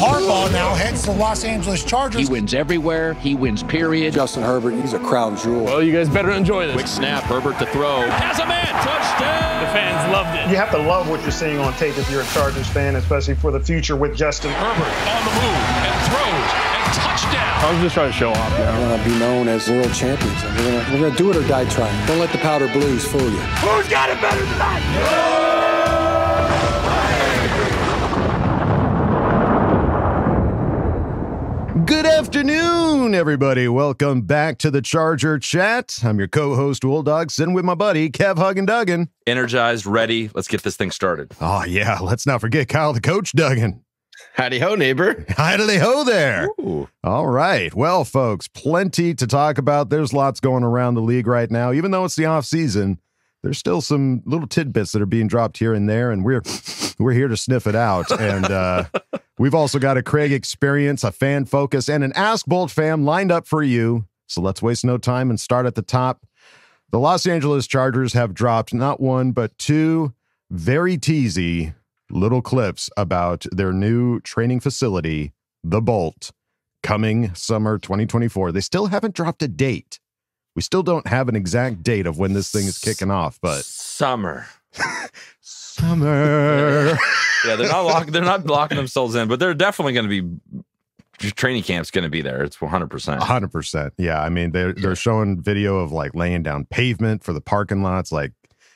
Harbaugh now heads to the Los Angeles Chargers. He wins everywhere. He wins, period. Justin Herbert, he's a crown jewel. Well, you guys better enjoy this. Quick snap, Herbert to throw. Has a man, touchdown! The fans loved it. You have to love what you're seeing on tape if you're a Chargers fan, especially for the future with Justin Herbert on the move and throws and touchdown. I was just trying to show off. We're going to be known as world champions. And we're going to do it or die trying. Don't let the powder blues fool you. Who's got it better than that? Good afternoon, everybody. Welcome back to the Charger Chat. I'm your co-host, Wolfdog, sitting with my buddy, Kev Huggin Duggan. Energized, ready. Let's get this thing started. Oh, yeah. Let's not forget Kyle the Coach Duggan. Howdy ho, neighbor. Howdy ho there. Ooh. All right. Well, folks, plenty to talk about. There's lots going around the league right now. Even though it's the off season, there's still some little tidbits that are being dropped here and there, and we're here to sniff it out. And we've also got a Craig Experience, a Fan Focus, and an Ask Boltfam lined up for you. So let's waste no time and start at the top. The Los Angeles Chargers have dropped not one, but two very teasy little clips about their new training facility, the Bolt, coming summer 2024. They still haven't dropped a date. We still don't have an exact date of when this thing is kicking off, but Summer. Yeah, they're not locking themselves in, but they're definitely going to be training camp's going to be there. It's 100%. 100%. Yeah, I mean they're showing video of like laying down pavement for the parking lots. Like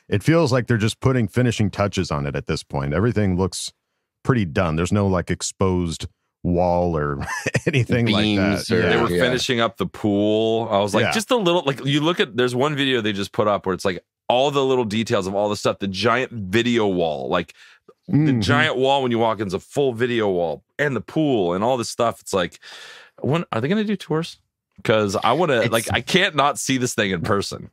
it feels like they're just putting finishing touches on it at this point. Everything looks pretty done. There's no like exposed wall or anything like that. They were finishing up the pool. I was like, just a little, like you look at, there's one video they just put up where it's like all the little details of all the stuff, the giant video wall, like the giant wall when you walk in is a full video wall, and the pool and all this stuff. It's like, when are they going to do tours? Because I want to, like, I can't not see this thing in person.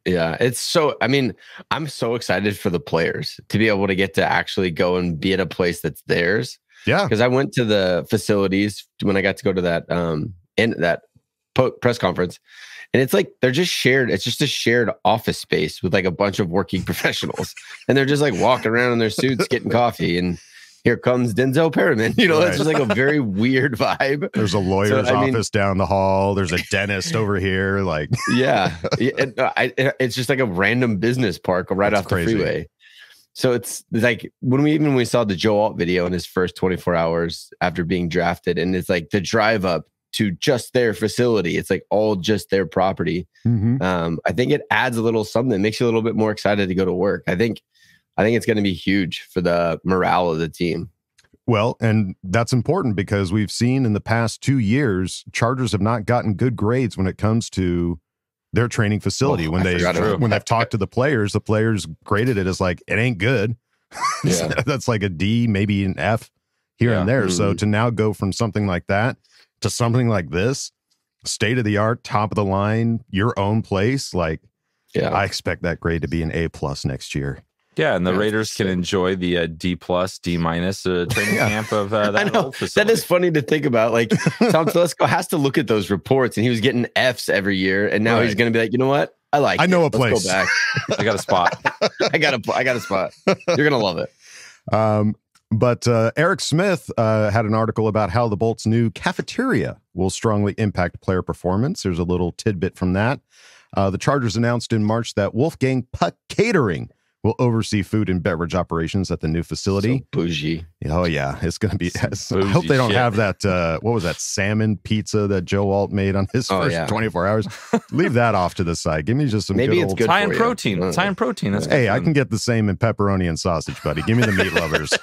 Yeah, it's so, I mean, I'm so excited for the players to be able to get to actually go and be at a place that's theirs. Yeah, because I went to the facilities when I got to go to that press conference, and it's like they're just shared. It's just a shared office space with like a bunch of working professionals, and they're just like walking around in their suits, getting coffee, and here comes Denzel Perriman. You know, it's just like a very weird vibe. There's a lawyer's office down the hall. There's a dentist over here. Like, it's just like a random business park right off the freeway. So it's like when we saw the Joe Alt video in his first 24 hours after being drafted, and it's like the drive up to just their facility. It's like all just their property. I think it adds a little something that makes you a little bit more excited to go to work. I think it's going to be huge for the morale of the team. Well, and that's important because we've seen in the past 2 years, Chargers have not gotten good grades when it comes to their training facility. When they've talked to the players graded it as like, it ain't good. That's like a D, maybe an F here and there. So to now go from something like that to something like this, state of the art, top of the line, your own place, like, I expect that grade to be an A+ next year. Yeah, and the Raiders can enjoy the D+, D- training camp of that old facility. That is funny to think about. Like, Tom Telesco has to look at those reports, and he was getting Fs every year, and now he's going to be like, you know what? I know a place. Let's go back. I got a spot. I got a spot. You're going to love it. But Eric Smith had an article about how the Bolt's new cafeteria will strongly impact player performance. There's a little tidbit from that. The Chargers announced in March that Wolfgang Puck Catering will oversee food and beverage operations at the new facility. So bougie. Oh, yeah. It's going to be... I hope they don't have that... what was that? Salmon pizza that Joe Alt made on his first 24 hours? Leave that off to the side. Give me just some Maybe good it's old... good high in protein. It's high in protein. That's hey, I can get the same in pepperoni and sausage, buddy. Give me the meat lovers.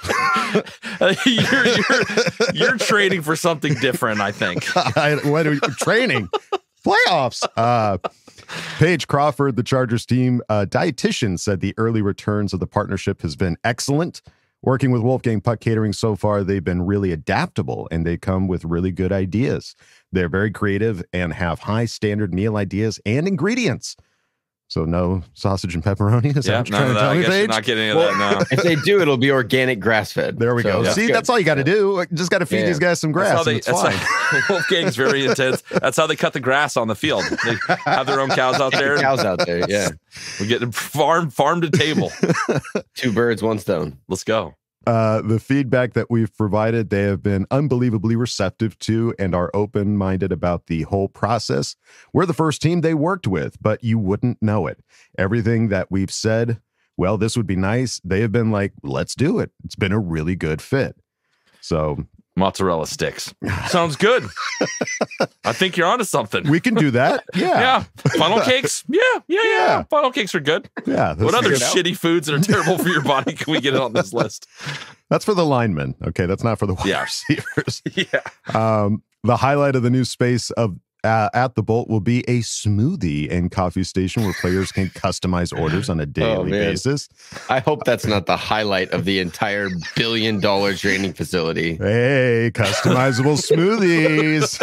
You're trading for something different, I think. What are you training? Playoffs. Paige Crawford, the Chargers team dietitian, said the early returns of the partnership has been excellent. Working with Wolfgang Puck Catering so far, they've been really adaptable and they come with really good ideas. They're very creative and have high standard meal ideas and ingredients. So no sausage and pepperoni? Is that what you're trying to tell me, Paige? Not getting any of that, no. If they do, it'll be organic grass-fed. There we go. See, that's all you got to do. Just got to feed these guys some grass. That's fine. Wolfgang's very intense. That's how they cut the grass on the field. They have their own cows out there. Cows out there, yeah. We get farm to table. 2 birds, 1 stone. Let's go. The feedback that we've provided, they have been unbelievably receptive to and are open-minded about the whole process. We're the first team they worked with, but you wouldn't know it. Everything that we've said, well, this would be nice. They have been like, let's do it. It's been a really good fit. So mozzarella sticks. Sounds good. I think you're onto something. We can do that. Yeah. Funnel cakes. Yeah. Funnel cakes are good. Yeah. What other shitty foods that are terrible for your body can we get on this list? That's for the linemen. Okay. That's not for the wide receivers. Yeah. The highlight of the new space of at the Bolt will be a smoothie and coffee station where players can customize orders on a daily basis. I hope that's not the highlight of the entire $1 billion training facility. Hey, customizable smoothies.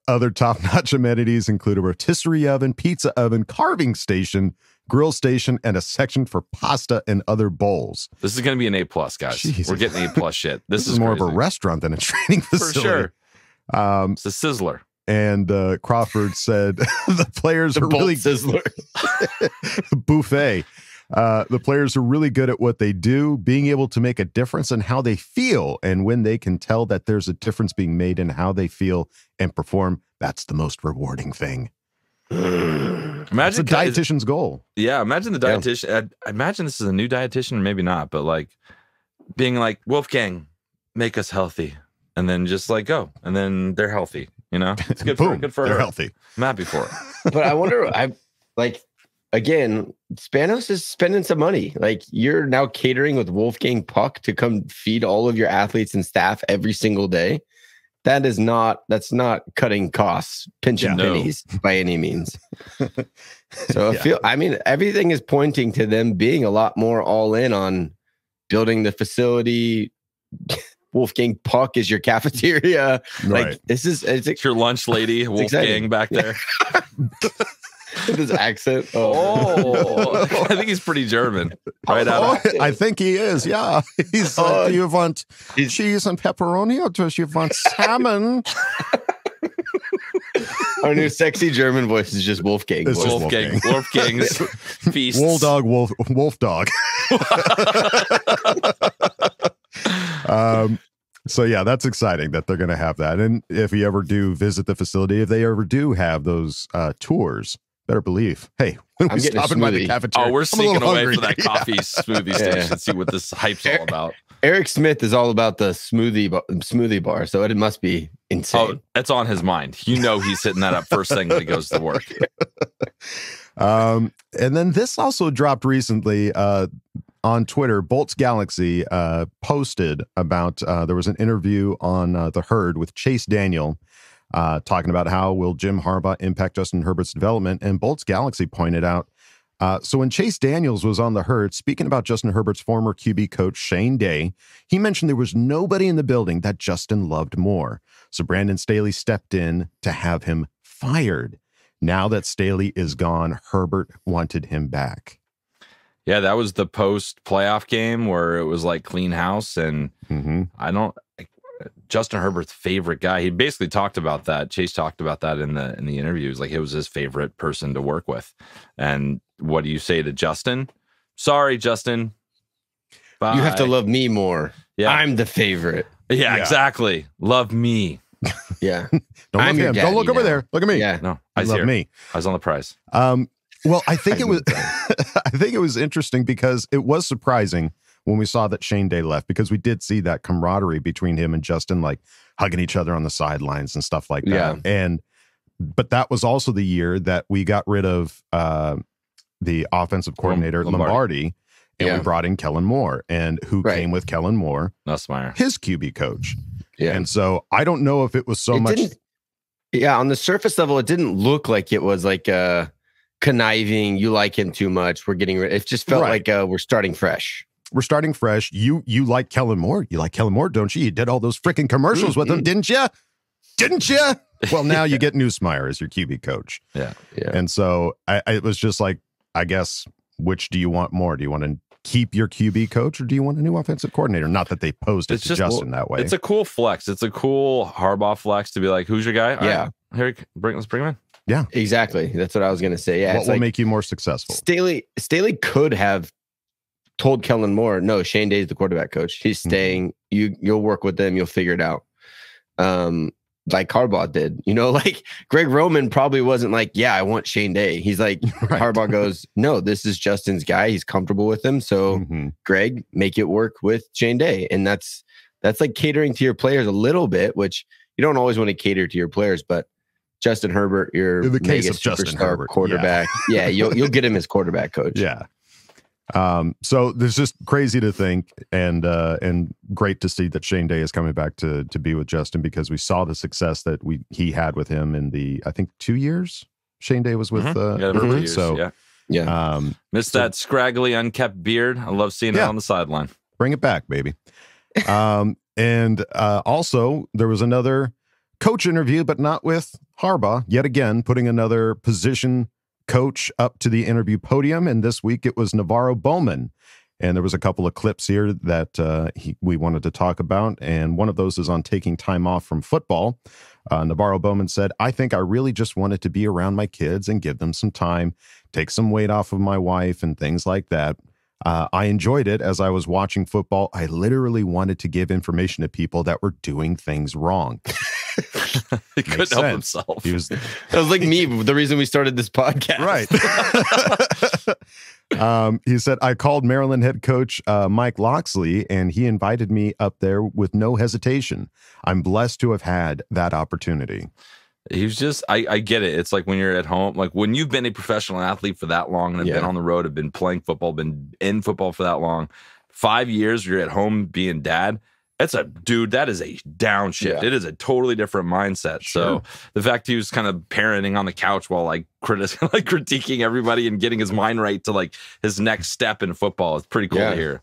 Other top-notch amenities include a rotisserie oven, pizza oven, carving station, grill station, and a section for pasta and other bowls. This is going to be an A+, guys. Jeez. We're getting A+ shit. This is more crazy. of a restaurant than a training facility. For sure. It's a sizzler. And Crawford said the players are really sizzler buffet. The players are really good at what they do, being able to make a difference in how they feel. And when they can tell that there's a difference being made in how they feel and perform, that's the most rewarding thing. Imagine the dietitian's goal. Yeah, imagine the dietitian. I imagine this is a new dietitian, maybe not, but like being like, Wolfgang, make us healthy. And then just like go, and then they're healthy. You know, it's good Boom, for they're her. healthy. I'm happy for it. But I wonder, again, Spanos is spending some money. Like you're now catering with Wolfgang Puck to come feed all of your athletes and staff every single day. That's not cutting costs, pinching pennies by any means. So I mean, everything is pointing to them being a lot more all in on building the facility. Wolfgang Puck is your cafeteria. Right. Like it's your lunch lady, Wolfgang back there. With his accent. Oh, I think he's pretty German. Right out. I think he is. Yeah. He's do you want cheese and pepperoni or do you want salmon? Our new sexy German voice is just Wolfgang. It's just Wolfgang's feast. Wolf dog. So yeah, that's exciting that they're going to have that. And if you ever do visit the facility, if they ever do have those tours, better believe, hey, when we stopping by the cafeteria, we're sneaking away for that coffee smoothie station. See what this hype's all about. Eric Smith is all about the smoothie bar, so it must be insane. Oh, that's on his mind. You know, he's hitting that up first thing when he goes to work. And then this also dropped recently on Twitter. Bolts Galaxy posted about there was an interview on The Herd with Chase Daniel talking about how will Jim Harbaugh impact Justin Herbert's development. And Bolts Galaxy pointed out, so when Chase Daniels was on The Herd, speaking about Justin Herbert's former QB coach, Shane Day, he mentioned there was nobody in the building that Justin loved more. So Brandon Staley stepped in to have him fired. Now that Staley is gone, Herbert wanted him back. Yeah, that was the post-playoff game where it was like clean house. And Justin Herbert's favorite guy. He basically talked about that. Chase talked about that in the interviews. Like it was his favorite person to work with. And what do you say to Justin? Sorry, Justin. Bye. You have to love me more. Yeah. I'm the favorite. Yeah, exactly. Love me. Yeah. Don't look at him. Don't look over there. Look at me. Yeah. No, I love me. I was on the prize. Well, I think it was I think it was interesting because it was surprising when we saw that Shane Day left, because we did see that camaraderie between him and Justin, like hugging each other on the sidelines and stuff like that. Yeah. But that was also the year that we got rid of the offensive coordinator Lombardi, and we brought in Kellen Moore, and who came with Kellen Moore? Nussmeier, his QB coach. Yeah. And so I don't know if it was much. Yeah, on the surface level, it didn't look like it was like conniving. You like him too much. We're getting rid. It just felt like we're starting fresh. We're starting fresh. You like Kellen Moore. You like Kellen Moore, don't you? You did all those freaking commercials with him, didn't you? Didn't you? Well, now you get Nussmeier as your QB coach. Yeah. And so it was just like, I guess, which do you want more? Do you want to keep your QB coach, or do you want a new offensive coordinator? Not that they posed it to Justin that way. It's a cool flex. It's a cool Harbaugh flex to be like, who's your guy? Yeah. Here, let's bring him in. Yeah, exactly. That's what I was going to say. Yeah. What will make you more successful? Staley could have told Kellen Moore, no, Shane Day's the quarterback coach. He's staying. You'll work with them. You'll figure it out. Like Harbaugh did, like Greg Roman probably wasn't like, yeah, I want Shane Day. He's like, Harbaugh goes, no, this is Justin's guy. He's comfortable with him. So Greg, make it work with Shane Day. And that's like catering to your players a little bit, which you don't always want to cater to your players, but Justin Herbert, your in the case mega of Justin superstar Herbert, quarterback. Yeah, you'll get him as quarterback coach. Yeah. So there's just crazy to think and great to see that Shane Day is coming back to be with Justin, because we saw the success that he had with him in the, I think 2 years Shane Day was with Herbert. Years, so yeah. Missed that scraggly unkept beard. I love seeing it on the sideline. Bring it back, baby. And also there was another coach interview, but not with Harbaugh, yet again, putting another position coach up to the interview podium, and this week it was Navarro Bowman, and there was a couple of clips here that we wanted to talk about, and one of those is on taking time off from football. Navarro Bowman said, I think I really just wanted to be around my kids and give them some time, take some weight off of my wife and things like that. I enjoyed it as I was watching football. I literally wanted to give information to people that were doing things wrong. He couldn't help himself. That was like me, the reason we started this podcast. Right. He said, I called Maryland head coach Mike Locksley, and he invited me up there with no hesitation. I'm blessed to have had that opportunity. He was just, I get it. It's like when you're at home, like when you've been a professional athlete for that long and have been on the road, have been playing football, been in football for that long, 5 years, you're at home being dad. That is a downshift. Yeah. It is a totally different mindset. Sure. So the fact he was kind of parenting on the couch while like critiquing everybody and getting his mind right to like his next step in football is pretty cool to hear.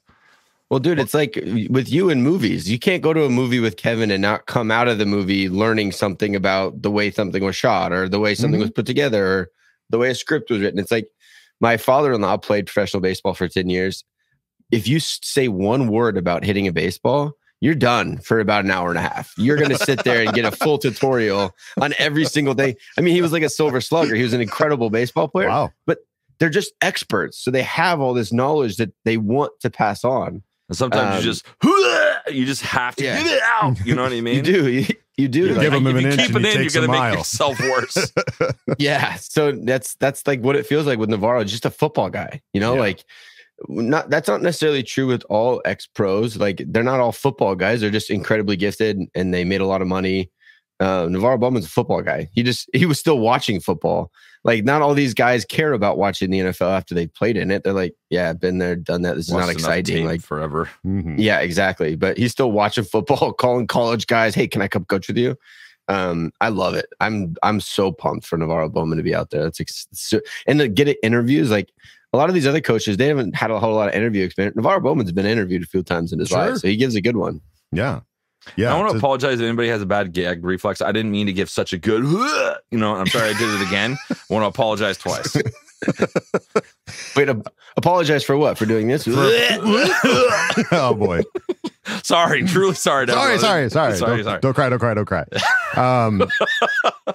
Well, dude, it's like with you in movies. You can't go to a movie with Kevin and not come out of the movie learning something about the way something was shot or the way something was put together or the way a script was written. It's like my father-in-law played professional baseball for 10 years. If you say one word about hitting a baseball, you're done for about an hour and a half. You're going to sit there and get a full tutorial on every single thing. I mean, he was like a silver slugger. He was an incredible baseball player. Wow. But they're just experts. So they have all this knowledge that they want to pass on. And sometimes you just have to get it out. You know what I mean? You do. You do. Give them an inch and you take some miles. Make yourself worse. Yeah. So that's like what it feels like with Navarro. Just a football guy. Like that's not necessarily true with all ex-pros. Like they're not all football guys. They're just incredibly gifted and they made a lot of money. Navarro Bowman's a football guy. He was still watching football. Like not all these guys care about watching the NFL after they played in it. They're like, yeah, I've been there, done that. This is not exciting. Like forever. Yeah, exactly. But he's still watching football, calling college guys, hey, can I come coach with you? I love it. I'm so pumped for Navarro Bowman to be out there. And to get interviews, like a lot of these other coaches, they haven't had a whole lot of interview experience. Navarro Bowman's been interviewed a few times in his life, so he gives a good one. Yeah. Yeah, I want to apologize if anybody has a bad gag reflex. I didn't mean to give such a good, I'm sorry I did it again. I want to apologize twice. Wait, apologize for what? For doing this? Oh, boy. Sorry, truly sorry. Sorry. Don't cry.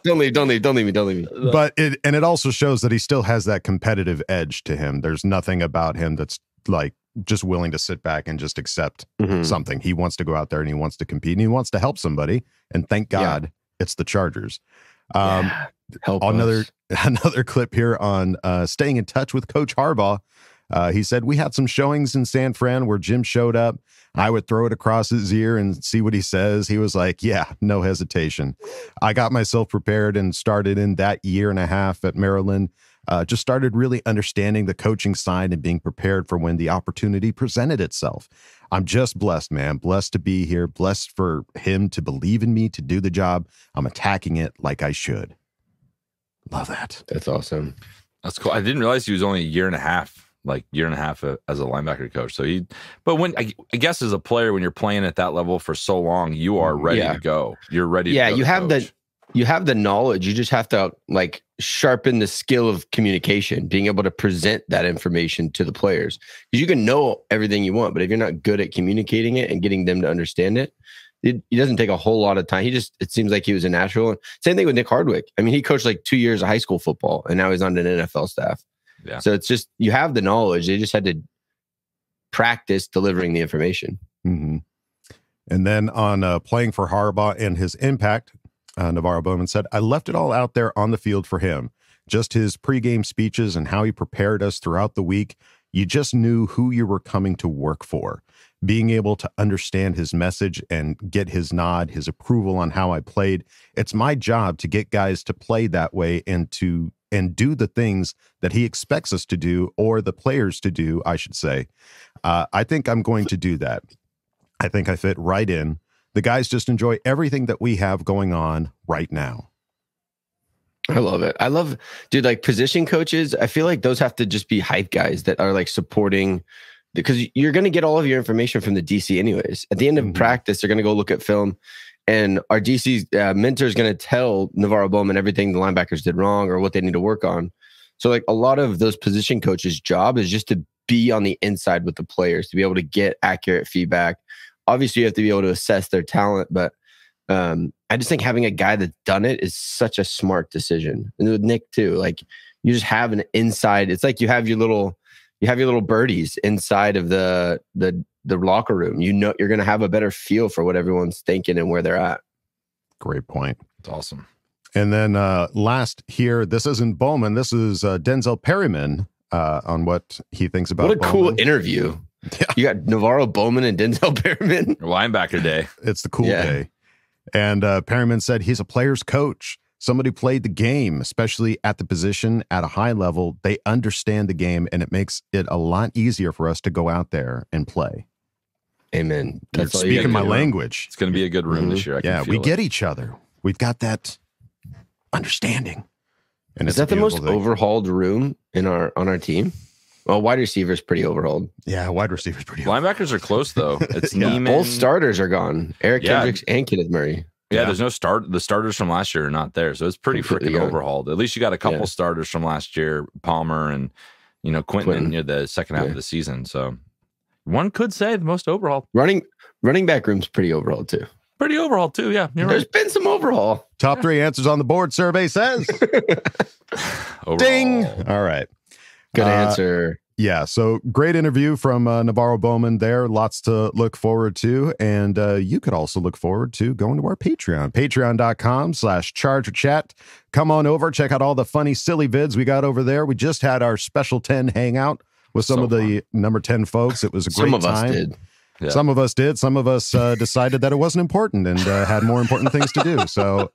Don't leave me. But it also shows that he still has that competitive edge to him. There's nothing about him that's like just willing to sit back and just accept something. He wants to go out there and he wants to compete and he wants to help somebody. And thank God it's the Chargers. Another clip here on staying in touch with Coach Harbaugh. He said, we had some showings in San Fran where Jim showed up. I would throw it across his ear and see what he says. He was like, yeah, no hesitation. I got myself prepared and started in that year and a half at Maryland. Just started really understanding the coaching side and being prepared for when the opportunity presented itself. I'm just blessed, man. Blessed to be here. Blessed for him to believe in me to do the job. I'm attacking it like I should. Love that. That's awesome. That's cool. I didn't realize he was only a year and a half as a linebacker coach. So but when I guess as a player, when you're playing at that level for so long, you are ready to go. You're ready. Yeah, to go you have the knowledge. You just have to like sharpen the skill of communication, being able to present that information to the players. Because you can know everything you want, but if you're not good at communicating it and getting them to understand it, it doesn't take a whole lot of time. It seems like he was a natural. Same thing with Nick Hardwick. I mean, he coached like 2 years of high school football and now he's on an NFL staff. Yeah. So it's just, you have the knowledge. They just had to practice delivering the information. Mm-hmm. And then on playing for Harbaugh and his impact, Navarro Bowman said, I left it all out there on the field for him. Just his pregame speeches and how he prepared us throughout the week. You just knew who you were coming to work for. Being able to understand his message and get his nod, his approval on how I played. It's my job to get guys to play that way and do the things that he expects us to do, or the players to do, I should say. I think I'm going to do that. I think I fit right in. The guys just enjoy everything that we have going on right now. I love it. I love, dude, like position coaches. I feel like those have to just be hype guys that are like supporting, because you're going to get all of your information from the DC anyways. At the end of practice, they're going to go look at film, and our DC mentor is going to tell Navarro Bowman everything the linebackers did wrong or what they need to work on. So like a lot of those position coaches' job is just to be on the inside with the players, to be able to get accurate feedback. Obviously, you have to be able to assess their talent, but I just think having a guy that's done it is such a smart decision. And with Nick too, like you just have an inside. It's like you have your little birdies inside of the locker room. You know, you're going to have a better feel for what everyone's thinking and where they're at. Great point. It's awesome. And then last here, this isn't Bowman. This is Denzel Perryman on what he thinks about. What a Bowman. Cool interview. Yeah. You got Navarro Bowman and Denzel Perryman. Linebacker day. It's the cool day. And Perryman said he's a player's coach. Somebody who played the game, especially at the position at a high level. They understand the game, and it makes it a lot easier for us to go out there and play. Amen. That's all speaking my language. It's going to be a good room this year. We get each other. We've got that understanding. And is that the most overhauled room on our team? Well, wide receiver's pretty overhauled. Yeah, wide receiver's pretty overhauled. Linebackers are close, though. It's Neiman. Both starters are gone. Eric Kendricks and Kenneth Murray. Yeah, there's no start. The starters from last year are not there. So it's pretty freaking overhauled. At least you got a couple starters from last year, Palmer and, Quentin near the second half of the season. So one could say the most overhauled. Running back room's pretty overhauled, too. Pretty overhauled, too, yeah. There's been some overhaul. Top 3 answers on the board, survey says. Ding! All right. Good answer. Yeah, so great interview from Navarro Bowman there. Lots to look forward to. And you could also look forward to going to our Patreon. Patreon.com/ChargerChat. Come on over. Check out all the funny, silly vids we got over there. We just had our Special 10 hangout with some of the number 10 folks. It was a great time. Some of us did. Yeah. Some of us did. Some of us decided that it wasn't important and had more important things to do. So,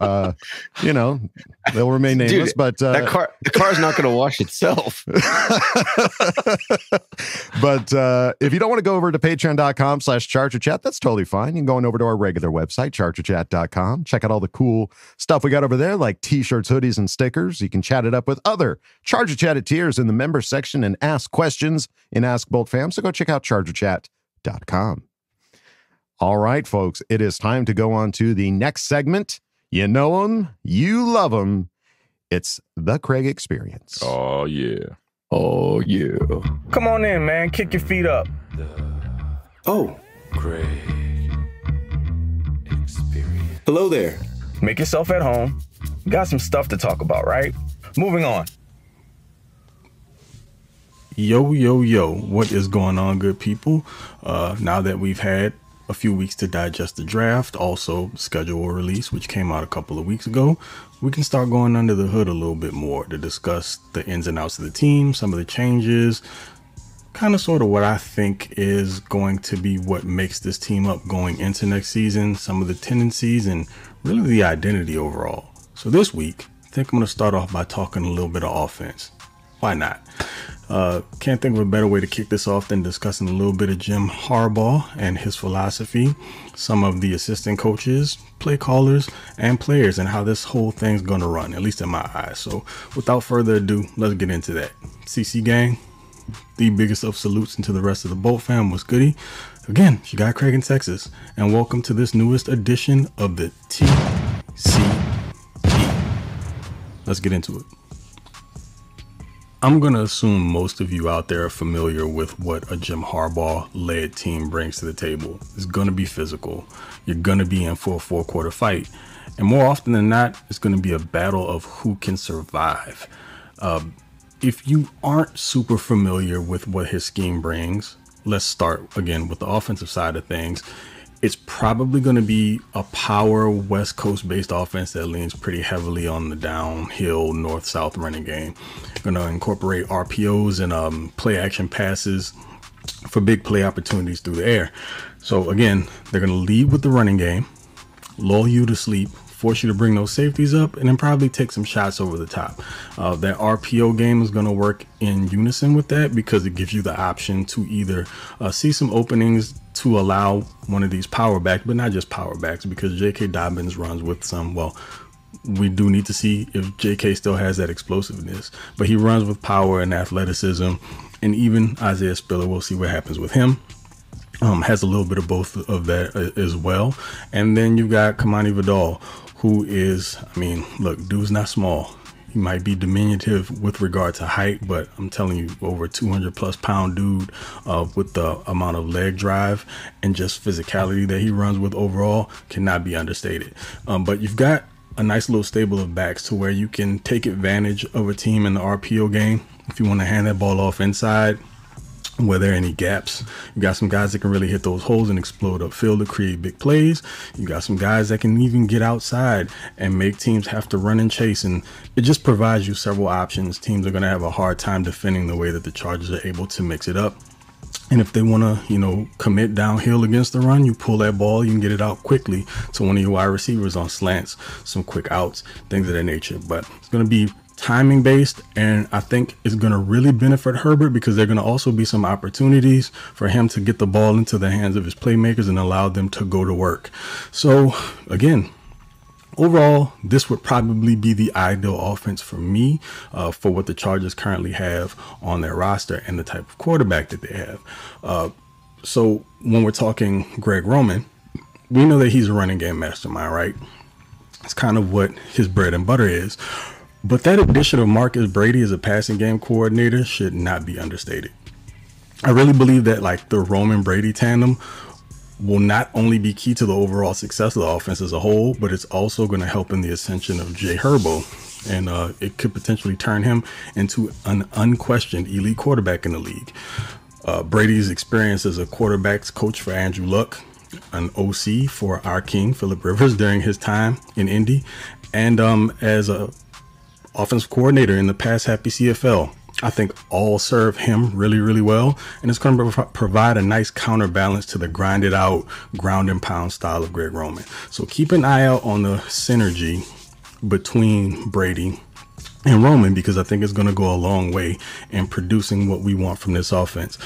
they'll remain nameless. Dude, but the car's not going to wash itself. But if you don't want to go over to patreon.com/ChargerChat, that's totally fine. You can go on over to our regular website, chargerchat.com. Check out all the cool stuff we got over there, like t-shirts, hoodies, and stickers. You can chat it up with other Charger Chatteteers in the member section and ask questions in Ask Boltfam. So go check out chargerchat.com. All right, folks, it is time to go on to the next segment. You know them, you love them. It's the Craig Experience. Oh, yeah. Oh, yeah. Come on in, man. Kick your feet up. Oh. Craig Experience. Hello there. Make yourself at home. Got some stuff to talk about, right? Moving on. Yo, yo, yo. What is going on, good people? Now that we've had a few weeks to digest the draft, also schedule release, which came out a couple of weeks ago, we can start going under the hood a little bit more to discuss the ins and outs of the team, some of the changes, kind of sort of what I think is going to be what makes this team up going into next season, some of the tendencies, and really the identity overall. So this week, I think I'm going to start off by talking a little bit of offense. Why not? Can't think of a better way to kick this off than discussing a little bit of Jim Harbaugh and his philosophy, some of the assistant coaches, play callers, and players, and how this whole thing's going to run, at least in my eyes. So without further ado, let's get into that. CC gang, the biggest of salutes into the rest of the Bolt fam. What's goody? Again, you got Craig in Texas, and welcome to this newest edition of the TCE. Let's get into it. I'm going to assume most of you out there are familiar with what a Jim Harbaugh-led team brings to the table. It's going to be physical. You're going to be in for a 4-quarter fight. And more often than not, it's going to be a battle of who can survive. If you aren't super familiar with what his scheme brings, let's start again with the offensive side of things. It's probably going to be a power West Coast based offense that leans pretty heavily on the downhill north-south running game. Going to incorporate RPOs and play action passes for big play opportunities through the air. So again, they're going to lead with the running game, lull you to sleep, force you to bring those safeties up, and then probably take some shots over the top. That RPO game is going to work in unison with that because it gives you the option to either see some openings to allow one of these power backs, but not just power backs, because J.K. Dobbins runs with some, well, we do need to see if J.K. still has that explosiveness, but he runs with power and athleticism, and even Isaiah Spiller, we'll see what happens with him. Has a little bit of both of that as well. And then you got Kamani Vidal, who is, I mean, look, dude's not small. He might be diminutive with regard to height, but I'm telling you, over 200 plus pound dude with the amount of leg drive and just physicality that he runs with overall cannot be understated. But you've got a nice little stable of backs to where you can take advantage of a team in the RPO game. If you want to hand that ball off inside, where there are any gaps, you got some guys that can really hit those holes and explode upfield to create big plays. You got some guys that can even get outside and make teams have to run and chase, and it just provides you several options. Teams are going to have a hard time defending the way that the Chargers are able to mix it up. And if they want to, commit downhill against the run, you pull that ball, you can get it out quickly to one of your wide receivers on slants, some quick outs, things of that nature. But it's going to be timing based, and I think it's going to really benefit Herbert because there are going to also be some opportunities for him to get the ball into the hands of his playmakers and allow them to go to work. So again, overall, this would probably be the ideal offense for me for what the Chargers currently have on their roster and the type of quarterback that they have. So when we're talking Greg Roman, we know that he's a running game mastermind, right? It's kind of what his bread and butter is. But that addition of Marcus Brady as a passing game coordinator should not be understated. I really believe that like the Roman Brady tandem will not only be key to the overall success of the offense as a whole, but it's also going to help in the ascension of Jay Herbo. And it could potentially turn him into an unquestioned elite quarterback in the league. Brady's experience as a quarterbacks coach for Andrew Luck, an OC for our king, Phillip Rivers, during his time in Indy, and as a offensive coordinator in the past happy CFL, I think all serve him really, really well. And it's going to provide a nice counterbalance to the grinded out, ground and pound style of Greg Roman. So keep an eye out on the synergy between Brady and Roman, because I think it's going to go a long way in producing what we want from this offense.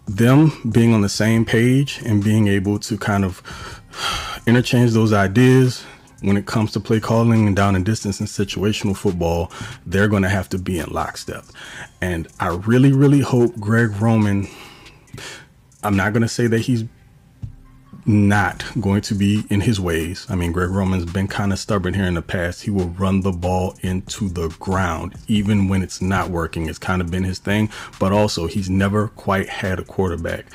Them being on the same page and being able to kind of interchange those ideas when it comes to play calling and down and distance and situational football, they're going to have to be in lockstep. And I really, really hope Greg Roman, I'm not going to say that he's not going to be in his ways. I mean, Greg Roman's been kind of stubborn here in the past. He will run the ball into the ground, even when it's not working. It's kind of been his thing, but also he's never quite had a quarterback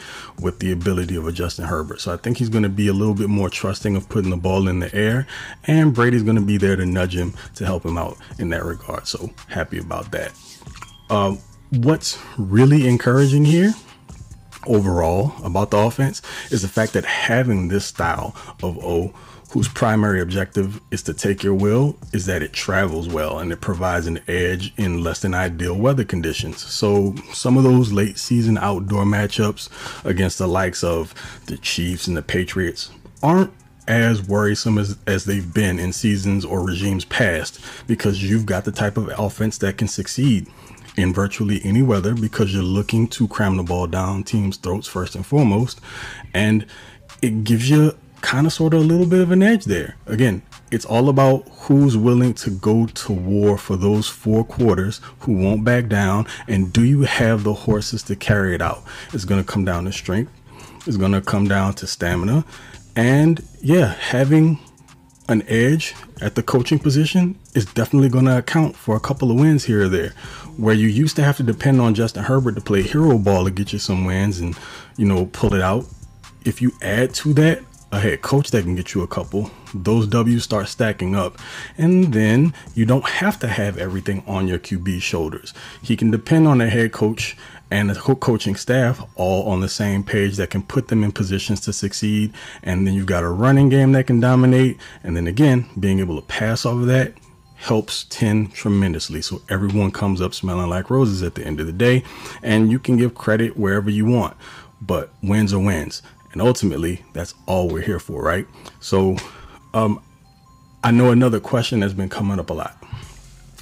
with the ability of a Justin Herbert. So I think he's going to be a little bit more trusting of putting the ball in the air, and Brady's going to be there to nudge him to help him out in that regard. So happy about that. What's really encouraging here overall about the offense is the fact that having this style of O, whose primary objective is to take your will, is that it travels well and it provides an edge in less than ideal weather conditions. So some of those late season outdoor matchups against the likes of the Chiefs and the Patriots aren't as worrisome as they've been in seasons or regimes past, because you've got the type of offense that can succeed in virtually any weather, because you're looking to cram the ball down teams' throats first and foremost. And it gives you kind of sort of a little bit of an edge there. Again, it's all about who's willing to go to war for those 4 quarters, who won't back down, and do you have the horses to carry it out? It's going to come down to strength. It's going to come down to stamina. And yeah, having an edge at the coaching position is definitely going to account for a couple of wins here or there, where you used to have to depend on Justin Herbert to play hero ball to get you some wins and, pull it out. If you add to that a head coach that can get you a couple, those W's start stacking up, and then you don't have to have everything on your QB's shoulders. He can depend on the head coach and the coaching staff all on the same page that can put them in positions to succeed. And then you've got a running game that can dominate. And then again, being able to pass off of that helps 10 tremendously. So everyone comes up smelling like roses at the end of the day, and you can give credit wherever you want, but wins are wins. And ultimately, that's all we're here for, right? So I know another question that's been coming up a lot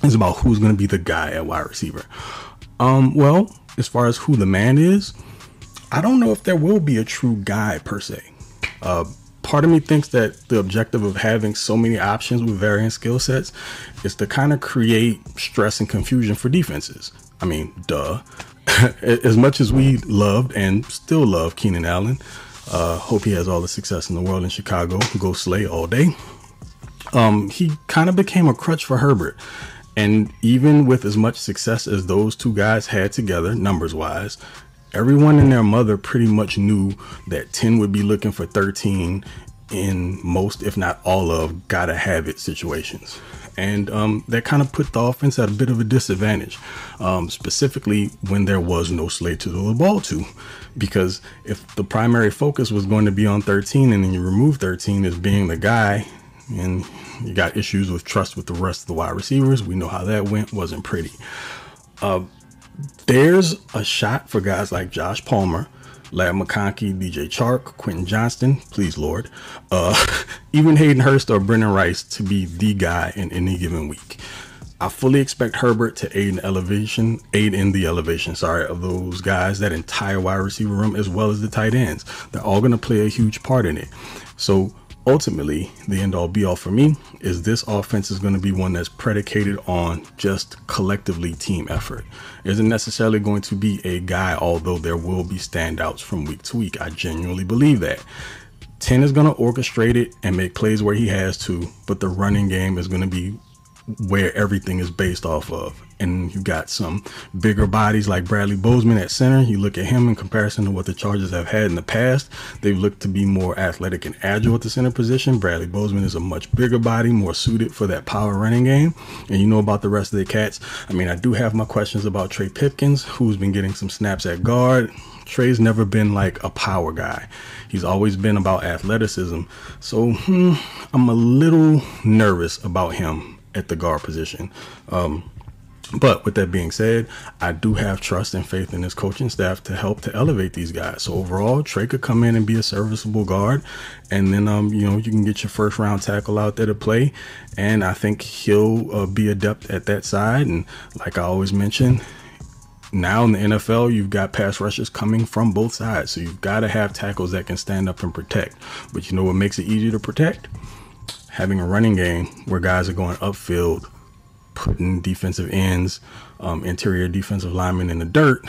is about who's going to be the guy at wide receiver. Well, as far as who the man is, I don't know if there will be a true guy per se. Part of me thinks that the objective of having so many options with varying skill sets is to kind of create stress and confusion for defenses. I mean, duh. As much as we loved and still love Keenan Allen, hope he has all the success in the world in Chicago. Go Slay all day. He kind of became a crutch for Herbert. And even with as much success as those two guys had together, numbers wise, everyone and their mother pretty much knew that 10 would be looking for 13 in most, if not all of, gotta have it situations. And that kind of put the offense at a bit of a disadvantage, specifically when there was no Slay to throw the ball to. Because if the primary focus was going to be on 13 and then you remove 13 as being the guy, and you got issues with trust with the rest of the wide receivers, we know how that went, wasn't pretty. There's a shot for guys like Josh Palmer, Ladd McConkey, DJ Chark, Quentin Johnston, please Lord, even Hayden Hurst or Brennan Rice to be the guy in any given week. I fully expect Herbert to aid in the elevation of those guys, that entire wide receiver room, as well as the tight ends. They're all going to play a huge part in it. So ultimately, the end all be all for me is this offense is going to be one that's predicated on just collectively team effort. It isn't necessarily going to be a guy, although there will be standouts from week to week. I genuinely believe that. 10 is going to orchestrate it and make plays where he has to, but the running game is going to be where everything is based off of. And you got some bigger bodies like Bradley Bozeman at center. You look at him in comparison to what the Chargers have had in the past. They've looked to be more athletic and agile at the center position. Bradley Bozeman is a much bigger body, more suited for that power running game. And you know about the rest of the cats. I mean, I do have my questions about Trey Pipkins, who's been getting some snaps at guard. Trey's never been like a power guy. He's always been about athleticism. So I'm a little nervous about him at the guard position. But with that being said, I do have trust and faith in his coaching staff to help to elevate these guys. So overall, Trey could come in and be a serviceable guard, and then you can get your first round tackle out there to play, and I think he'll be adept at that side. And like I always mention, now in the NFL, you've got pass rushers coming from both sides, so you've got to have tackles that can stand up and protect. But you know what makes it easier to protect? Having a running game where guys are going upfield, putting defensive ends, interior defensive linemen in the dirt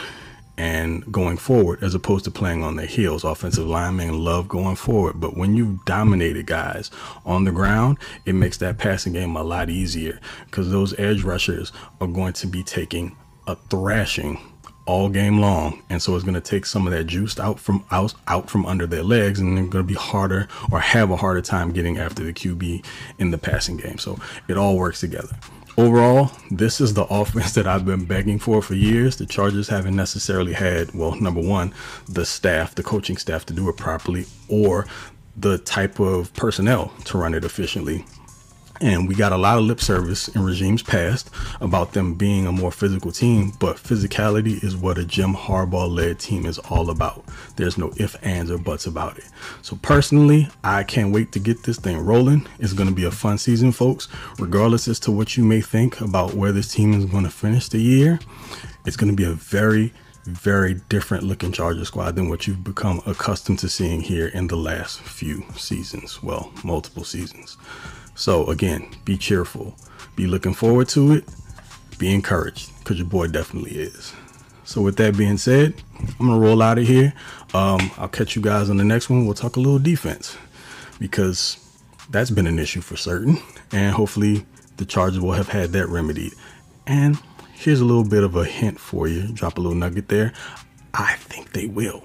and going forward, as opposed to playing on their heels. Offensive linemen love going forward, but when you've dominated guys on the ground, it makes that passing game a lot easier, because those edge rushers are going to be taking a thrashing all game long, and so it's going to take some of that juice out from under their legs, and they're going to be harder or have a harder time getting after the QB in the passing game. So it all works together. Overall, this is the offense that I've been begging for years. The Chargers haven't necessarily had, well, number one, the coaching staff to do it properly, or the type of personnel to run it efficiently. And we got a lot of lip service in regimes past about them being a more physical team, but physicality is what a Jim Harbaugh-led team is all about. There's no ifs, ands, or buts about it. So personally, I can't wait to get this thing rolling. It's going to be a fun season, folks. Regardless as to what you may think about where this team is going to finish the year, it's going to be a very, very different looking Charger squad than what you've become accustomed to seeing here in the last few seasons. Well, multiple seasons. So again, be cheerful, be looking forward to it, be encouraged, because your boy definitely is. So with that being said, I'm going to roll out of here. I'll catch you guys on the next one. We'll talk a little defense, because that's been an issue for certain. And hopefully the Chargers will have had that remedied. And here's a little bit of a hint for you. Drop a little nugget there. I think they will.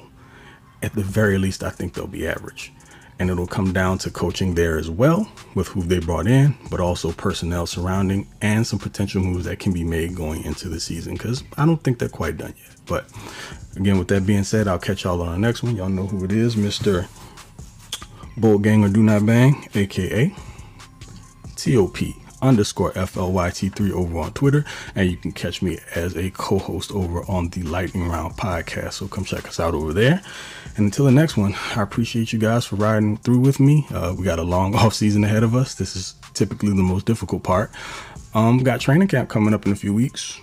At the very least, I think they'll be average. and it'll come down to coaching there as well with who they brought in, but also personnel surrounding and some potential moves that can be made going into the season, because I don't think they're quite done yet. But again, with that being said, I'll catch y'all on the next one. Y'all know who it is, Mr. Bolt Gang or Do Not Bang, aka TOP_FLYT3 over on Twitter, and you can catch me as a co-host over on the Lightning Round podcast, so come check us out over there. And until the next one, I appreciate you guys for riding through with me. We got a long off season ahead of us. This is typically the most difficult part. Got training camp coming up in a few weeks.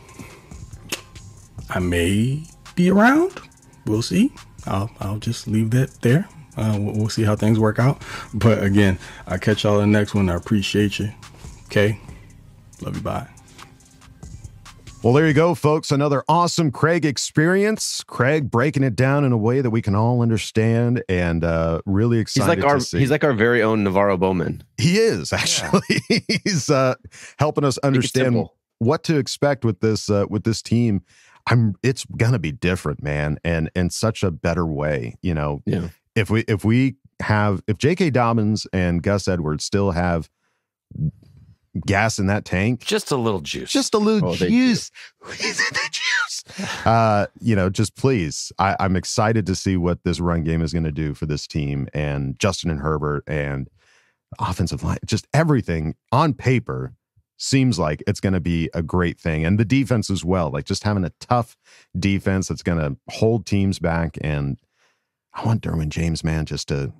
I may be around. We'll see. I'll just leave that there. We'll see how things work out. But again, I'll catch y'all in the next one. I appreciate you. Okay. Love you. Bye. Well, there you go, folks. Another awesome Craig experience. Craig breaking it down in a way that we can all understand, and really excited to see. He's like our very own Navarro Bowman. He is, actually. Yeah. He's helping us understand what to expect with this team. It's gonna be different, man, and in such a better way. You know, yeah. If J.K. Dobbins and Gus Edwards still have gas in that tank, just a little juice, juice. The juice. Just please. I'm excited to see what this run game is going to do for this team, and Justin and Herbert and offensive line. Just everything on paper seems like it's going to be a great thing, and the defense as well. Like just having a tough defense that's going to hold teams back. And I want Derwin James, man, just to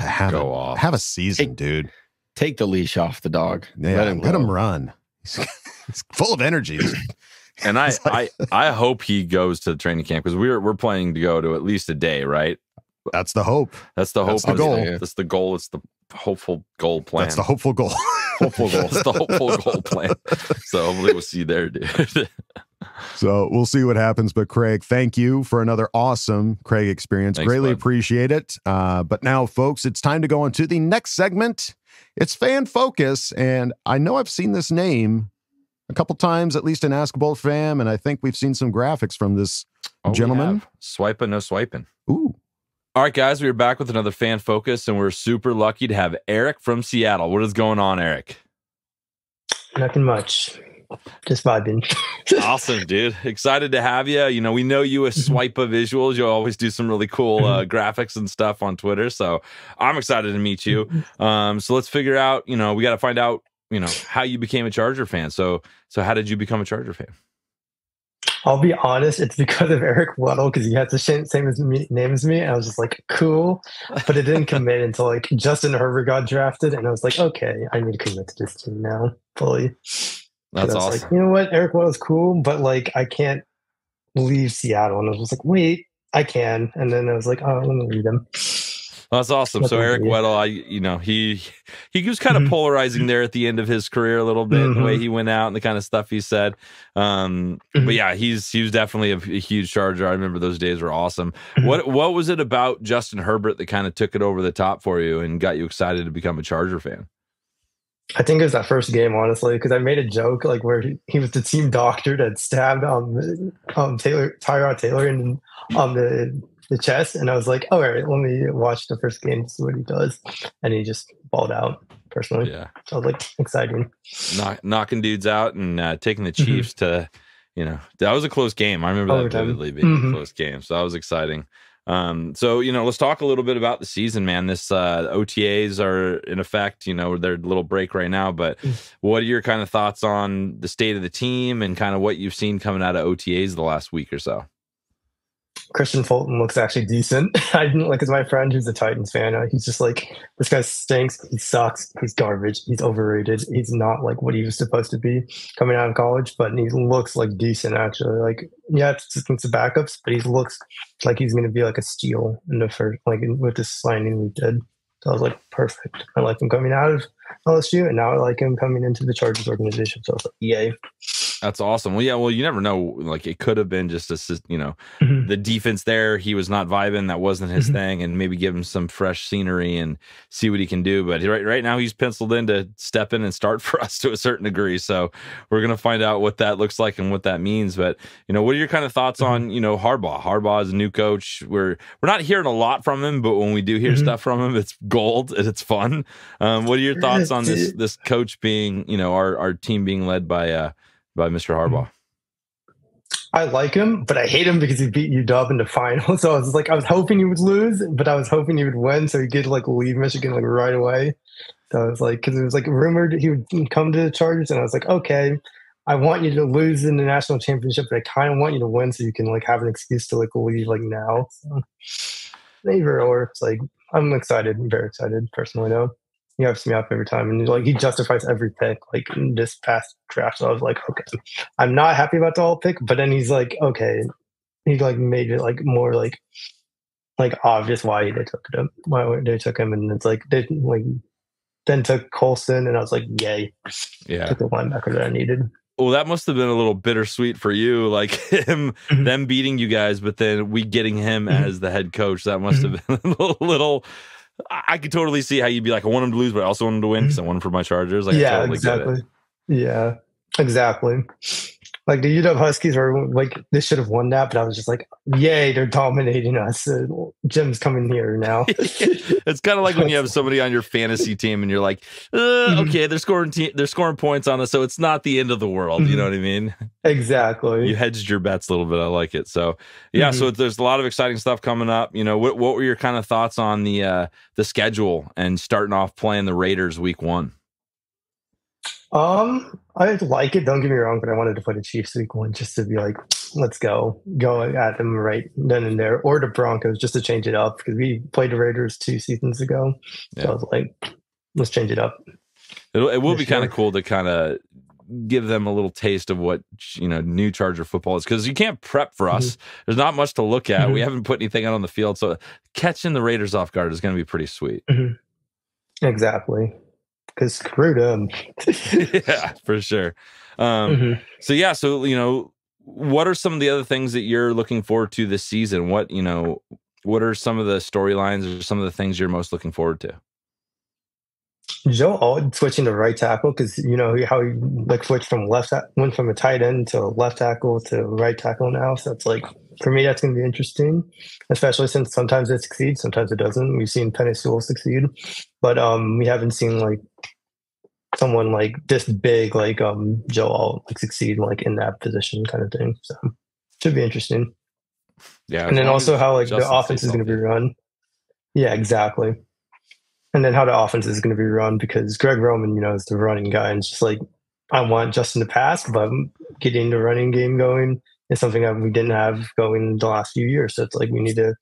have a season, dude. Take the leash off the dog. Yeah, let him run. He's full of energy. And I hope he goes to the training camp, because we're planning to go to at least a day, right? That's the hope. That's the hope. That's the goal. That's the goal. It's the hopeful goal plan. That's the hopeful goal. Hopeful goal. It's the hopeful goal plan. So hopefully we'll see you there, dude. So we'll see what happens. But Craig, thank you for another awesome Craig experience. Thanks, Greatly bud. appreciate it. But now, folks, it's time to go on to the next segment. It's Fan Focus, and I know I've seen this name a couple times, at least in Ask Boltfam, and I think we've seen some graphics from this gentleman. Swiping, no swiping. Ooh. All right, guys, we are back with another Fan Focus, and we're super lucky to have Eric from Seattle. What is going on, Eric? Nothing much. Just vibing. Awesome, dude. Excited to have you. You know, we know you as Swipa Visuals. You always do some really cool graphics and stuff on Twitter. So I'm excited to meet you. So let's figure out, we got to find out, how you became a Charger fan. So how did you become a Charger fan? I'll be honest, it's because of Eric Weddle, because he has the same name as me. And I was just like, cool. But it didn't commit until like Justin Herbert got drafted. And I was like, okay, I need to commit to this team now fully. That's awesome. Like, you know what? Eric Weddle's cool, but like I can't leave Seattle. And I was just like, wait, I can. And then I was like, oh, let me read him. Well, that's awesome. So Eric Weddle, he was kind of polarizing there at the end of his career a little bit, the way he went out and the kind of stuff he said. But yeah, he was definitely a huge Charger. I remember those days were awesome. What was it about Justin Herbert that kind of took it over the top for you and got you excited to become a Charger fan? I think it was that first game, honestly, because I made a joke like where he was the team doctor that stabbed Tyrod Taylor in the chest, and I was like, all right, let me watch the first game to see what he does, and he just balled out personally. Yeah, so I was like, exciting, knocking dudes out and taking the Chiefs to, that was a close game. I remember that vividly being a close game, so that was exciting. So, let's talk a little bit about the season, man. This OTAs are in effect, they're a little break right now, but what are your kind of thoughts on the state of the team and kind of what you've seen coming out of OTAs the last week or so? Christian Fulton looks actually decent. I didn't like, as my friend who's a Titans fan, he's just like, this guy stinks. He sucks. He's garbage. He's overrated. He's not like what he was supposed to be coming out of college, but he looks like decent actually. Like, yeah, it's the backups, but he looks like he's going to be like a steal in the first, like with this signing we did. So I was like, perfect. I like him coming out of LSU, and now I like him coming into the Chargers organization. So I was like, yay. That's awesome. Well, yeah. Well, you never know. Like it could have been just the defense there. He was not vibing. That wasn't his thing, and maybe give him some fresh scenery and see what he can do. But right now, he's penciled in to step in and start for us to a certain degree. So we're gonna find out what that looks like and what that means. But what are your kind of thoughts on Harbaugh? Harbaugh is a new coach. We're not hearing a lot from him, but when we do hear stuff from him, it's gold and it's fun. What are your thoughts on this coach being our team being led by Mr. Harbaugh? I like him, but I hate him because he beat UW in the final. So I was hoping he would lose, but I was hoping he would win so he could leave Michigan right away. So I was because it was rumored he would come to the Chargers, and I was like, okay, I want you to lose in the national championship, but I kind of want you to win so you can have an excuse to leave now. So neither or. It's I'm excited. I'm very excited personally though. He hypes me up every time, and he justifies every pick. In this past draft, so I was like, okay, I'm not happy about the whole pick, but then he's okay, he made it more obvious why they took him, and it's they then took Colson, and I was like, yay, took the linebacker that I needed. Well, that must have been a little bittersweet for you, them beating you guys, but then we getting him as the head coach. That must have been a little. I could totally see how you'd be I want him to lose, but I also want him to win because I want him for my Chargers. Yeah, I totally exactly. Get it. Yeah, exactly. The UW Huskies were they should have won that, but I was just yay, they're dominating us. Jim's coming here now. It's kind of like when you have somebody on your fantasy team and you're okay, they're scoring points on us, so it's not the end of the world. You know what I mean? Exactly. You hedged your bets a little bit. I like it. So yeah, so there's a lot of exciting stuff coming up. What were your kind of thoughts on the schedule and starting off playing the Raiders week 1? I like it, don't get me wrong, but I wanted to play the Chiefs week 1 just to be let's go at them right then and there, or the Broncos just to change it up because we played the Raiders 2 seasons ago. So I was let's change it up. It will be kind of cool to kind of give them a little taste of what new Charger football is, because you can't prep for us. There's not much to look at. We haven't put anything out on the field, so catching the Raiders off guard is going to be pretty sweet. Exactly. Because screw them. Yeah, for sure. So yeah, so what are some of the other things that you're looking forward to this season? What are some of the storylines or some of the things you're most looking forward to? Joe Alt switching to right tackle, because how he switched from went from a tight end to left tackle to right tackle now. So it's for me, that's going to be interesting, especially since sometimes it succeeds, sometimes it doesn't. We've seen Penei Sewell succeed, but we haven't seen someone this big Joe Alt succeed in that position kind of thing. So should be interesting. Yeah, and then also how the offense is going to be run. Yeah, exactly. And then how the offense is going to be run, because Greg Roman, is the running guy, and it's just I want Justin to pass, but getting the running game going is something that we didn't have going the last few years. So it's we need to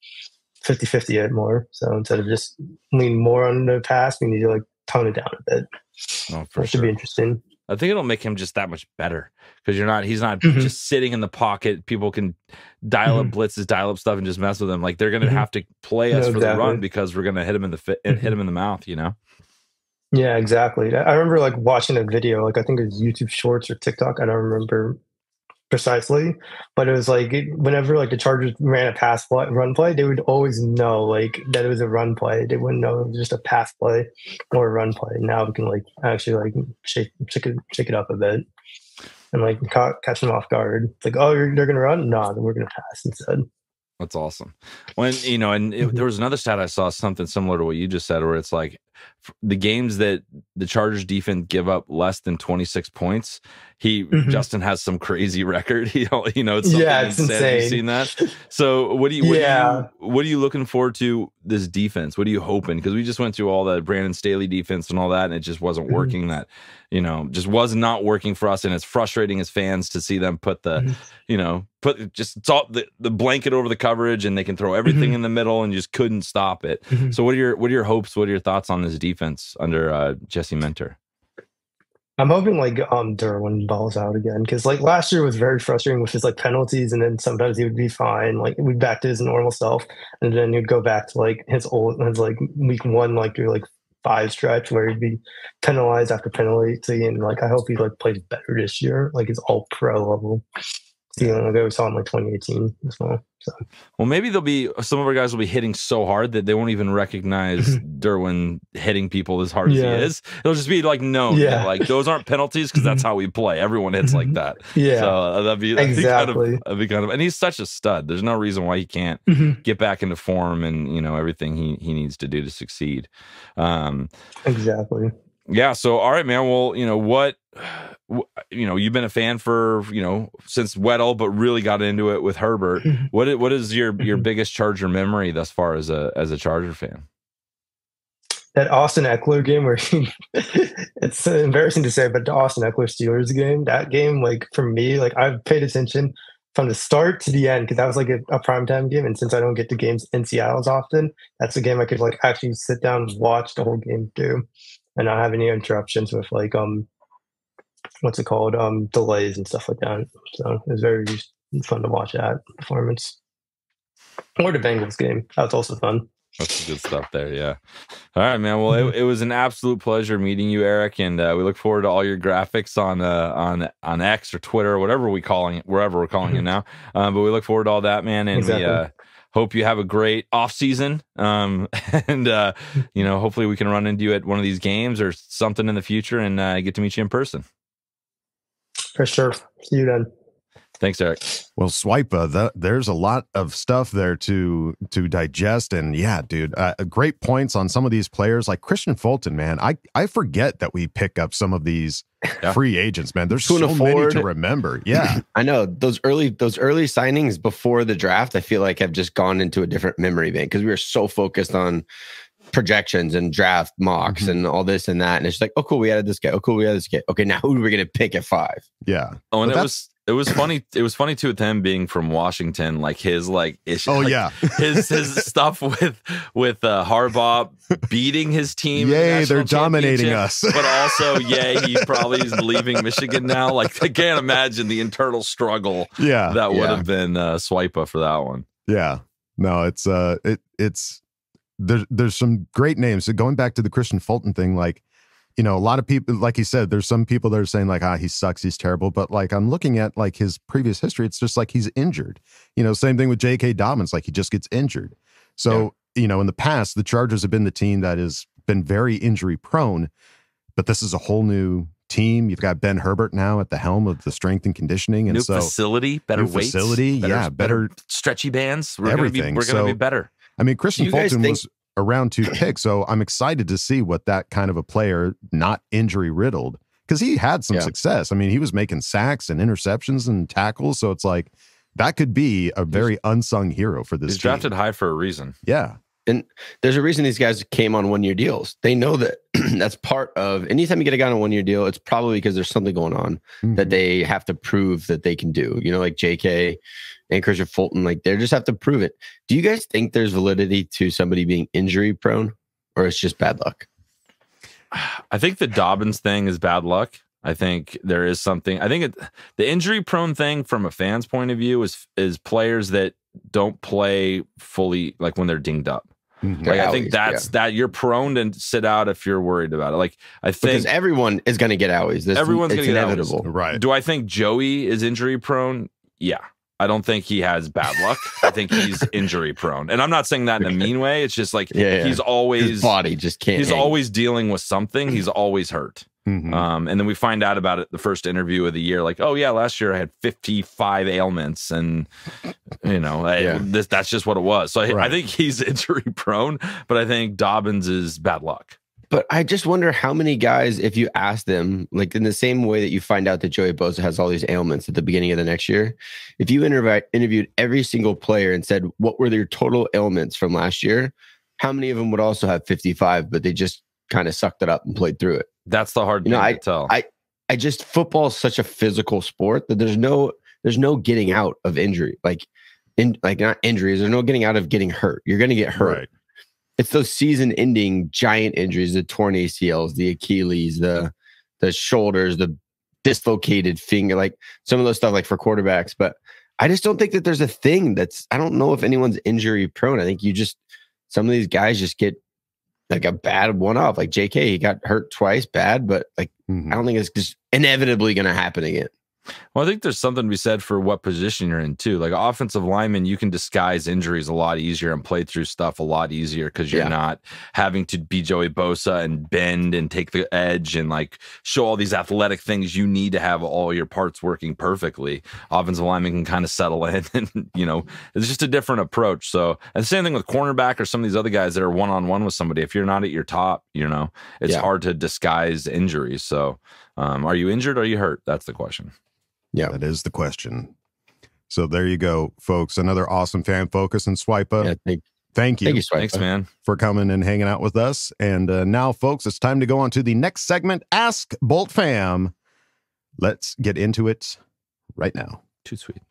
50-50 it more. So instead of just lean more on the pass, we need to tone it down a bit. Oh, for that should be interesting. I think it'll make him just that much better, because he's not just sitting in the pocket. People can dial up blitzes, dial up stuff, and just mess with him. They're going to have to play us for the run, because we're going to hit him in the hit him in the mouth. Yeah, exactly. I remember watching a video, I think it was YouTube Shorts or TikTok. I don't remember precisely, but it was whenever the Chargers ran a run play, they would always know that it was a run play. They wouldn't know it was just a pass play or a run play. Now we can actually shake it up a bit and catch them off guard. They're gonna run? No, then we're gonna pass instead. That's awesome. When there was another stat I saw, something similar to what you just said, where it's the games that the Chargers defense give up less than 26 points, Justin has some crazy record. It's something insane. Have you seen that? So what are you looking forward to this defense? What are you hoping? Because we just went through all the Brandon Staley defense and all that, and it just wasn't working. That just was not working for us, and it's frustrating as fans to see them put the the blanket over the coverage, and they can throw everything in the middle, and just couldn't stop it. So what are your hopes? What are your thoughts on this defense under Jesse Mentor? I'm hoping Derwin balls out again, because last year was very frustrating with his penalties, and then sometimes he would be fine, we'd back to his normal self, and then he'd go back to his week 1 through 5 stretch where he'd be penalized after penalty. And like, I hope he like plays better this year. Like, he's all pro level. Like we saw in like 2018 as well. So. Well, maybe some of our guys will be hitting so hard that they won't even recognize Derwin hitting people as hard as he is. It'll just be like known. Yeah. Like those aren't penalties because that's how we play. Everyone hits like that. Yeah. So that'd be kind of, and he's such a stud. There's no reason why he can't get back into form and everything he needs to do to succeed. Exactly. Yeah. So all right, man. Well, you've been a fan for since Weddle, but really got into it with Herbert. What is your biggest Charger memory thus far as a Charger fan? That Austin Eckler game where it's embarrassing to say, but the Austin Eckler Steelers game, that game, like for me, like I've paid attention from the start to the end because that was like a primetime game, and since I don't get to games in Seattle as often, that's a game I could like actually sit down and watch the whole game through and not have any interruptions with like what's it called? Delays and stuff like that. So it was very fun to watch that performance. Or the Bengals game. That was also fun. That's some good stuff there, yeah. All right, man. Well, it was an absolute pleasure meeting you, Eric, and we look forward to all your graphics on X or Twitter or wherever we're calling it now. But we look forward to all that, man, and we hope you have a great off season. And hopefully we can run into you at one of these games or something in the future and get to meet you in person. For sure. See you then. Thanks, Eric. Well, Swipa, there's a lot of stuff there to digest. And yeah, dude, great points on some of these players like Christian Fulton, man. I forget that we pick up some of these free agents, man. There's so many to remember. Yeah. I know those early signings before the draft, I feel like have just gone into a different memory bank because we were so focused on projections and draft mocks and all this and that. And it's like, oh, cool, we added this guy. Oh, cool, we added this guy. Okay, now who are we going to pick at 5? Yeah. Oh, and it was funny. It was funny too with him being from Washington, like his issue. Oh, his stuff with Harbaugh beating his team. Yay, they're dominating us. But also, he probably is leaving Michigan now. Like I can't imagine the internal struggle. Yeah, that would have been Swipa for that one. Yeah, no, it's there's some great names. So going back to the Christian Fulton thing, like. A lot of people, like he said, there's some people that are saying like, he sucks, he's terrible. But like, I'm looking at like his previous history. It's just like he's injured. Same thing with J.K. Dobbins. Like he just gets injured. So, in the past, the Chargers have been the team that has been very injury prone. But this is a whole new team. You've got Ben Herbert now at the helm of the strength and conditioning. And new facility, better weights. Better stretchy bands. We're everything. We're going to be better. I mean, Christian Fulton was a round 2 pick, so I'm excited to see what that kind of a player, not injury riddled, because he had some success. I mean, he was making sacks and interceptions and tackles, so it's like that could be a very unsung hero for this team. He's drafted high for a reason. Yeah. And there's a reason these guys came on 1-year deals. They know that that's part of anytime you get a guy on a 1-year deal, it's probably because there's something going on that they have to prove that they can do. Like JK and Christian Fulton, like they just have to prove it. Do you guys think there's validity to somebody being injury prone, or it's just bad luck? I think the Dobbins thing is bad luck. I think there is something. I think the injury prone thing from a fan's point of view is players that don't play fully, like when they're dinged up. Like I think that you're prone to sit out if you're worried about it. Like I think because everyone is going to get owies. Everyone's going to get inevitable, right? Do I think Joey is injury prone? Yeah. I don't think he has bad luck. I think he's injury prone. And I'm not saying that in a mean way. It's just like he's always his body just can't. He's always dealing with something. He's always hurt. And then we find out about it the first interview of the year, like, oh yeah, last year I had 55 ailments, and that's just what it was. So I think he's injury prone, but I think Dobbins is bad luck. But I just wonder how many guys, if you ask them, like in the same way that you find out that Joey Bosa has all these ailments at the beginning of the next year, if you interviewed every single player and said, what were their total ailments from last year? How many of them would also have 55, but they just kind of sucked it up and played through it? That's the hard thing to tell. I just, football is such a physical sport that there's no getting out of injury. Like not injuries. There's no getting out of getting hurt. You're going to get hurt. Right. It's those season-ending giant injuries, the torn ACLs, the Achilles, the shoulders, the dislocated finger, like some of those stuff like for quarterbacks. But I just don't think that there's a thing I don't know if anyone's injury prone. I think some of these guys just get like a bad one-off. Like JK, he got hurt twice, bad, but like I don't think it's just inevitably going to happen again. Well, I think there's something to be said for what position you're in too. Like offensive lineman, you can disguise injuries a lot easier and play through stuff a lot easier because you're not having to be Joey Bosa and bend and take the edge and like show all these athletic things you need to have all your parts working perfectly. Offensive lineman can kind of settle in and, you know, it's just a different approach. So, and the same thing with cornerback or some of these other guys that are one-on-one with somebody. If you're not at your top, you know, it's hard to disguise injuries. So are you injured or are you hurt? That's the question. Yeah, that is the question. So there you go, folks. Another awesome fan focus and Swipa. Yeah, thank you. Swipa. Thanks, man, for coming and hanging out with us. And now, folks, it's time to go on to the next segment, Ask Boltfam. Let's get into it right now. Too sweet.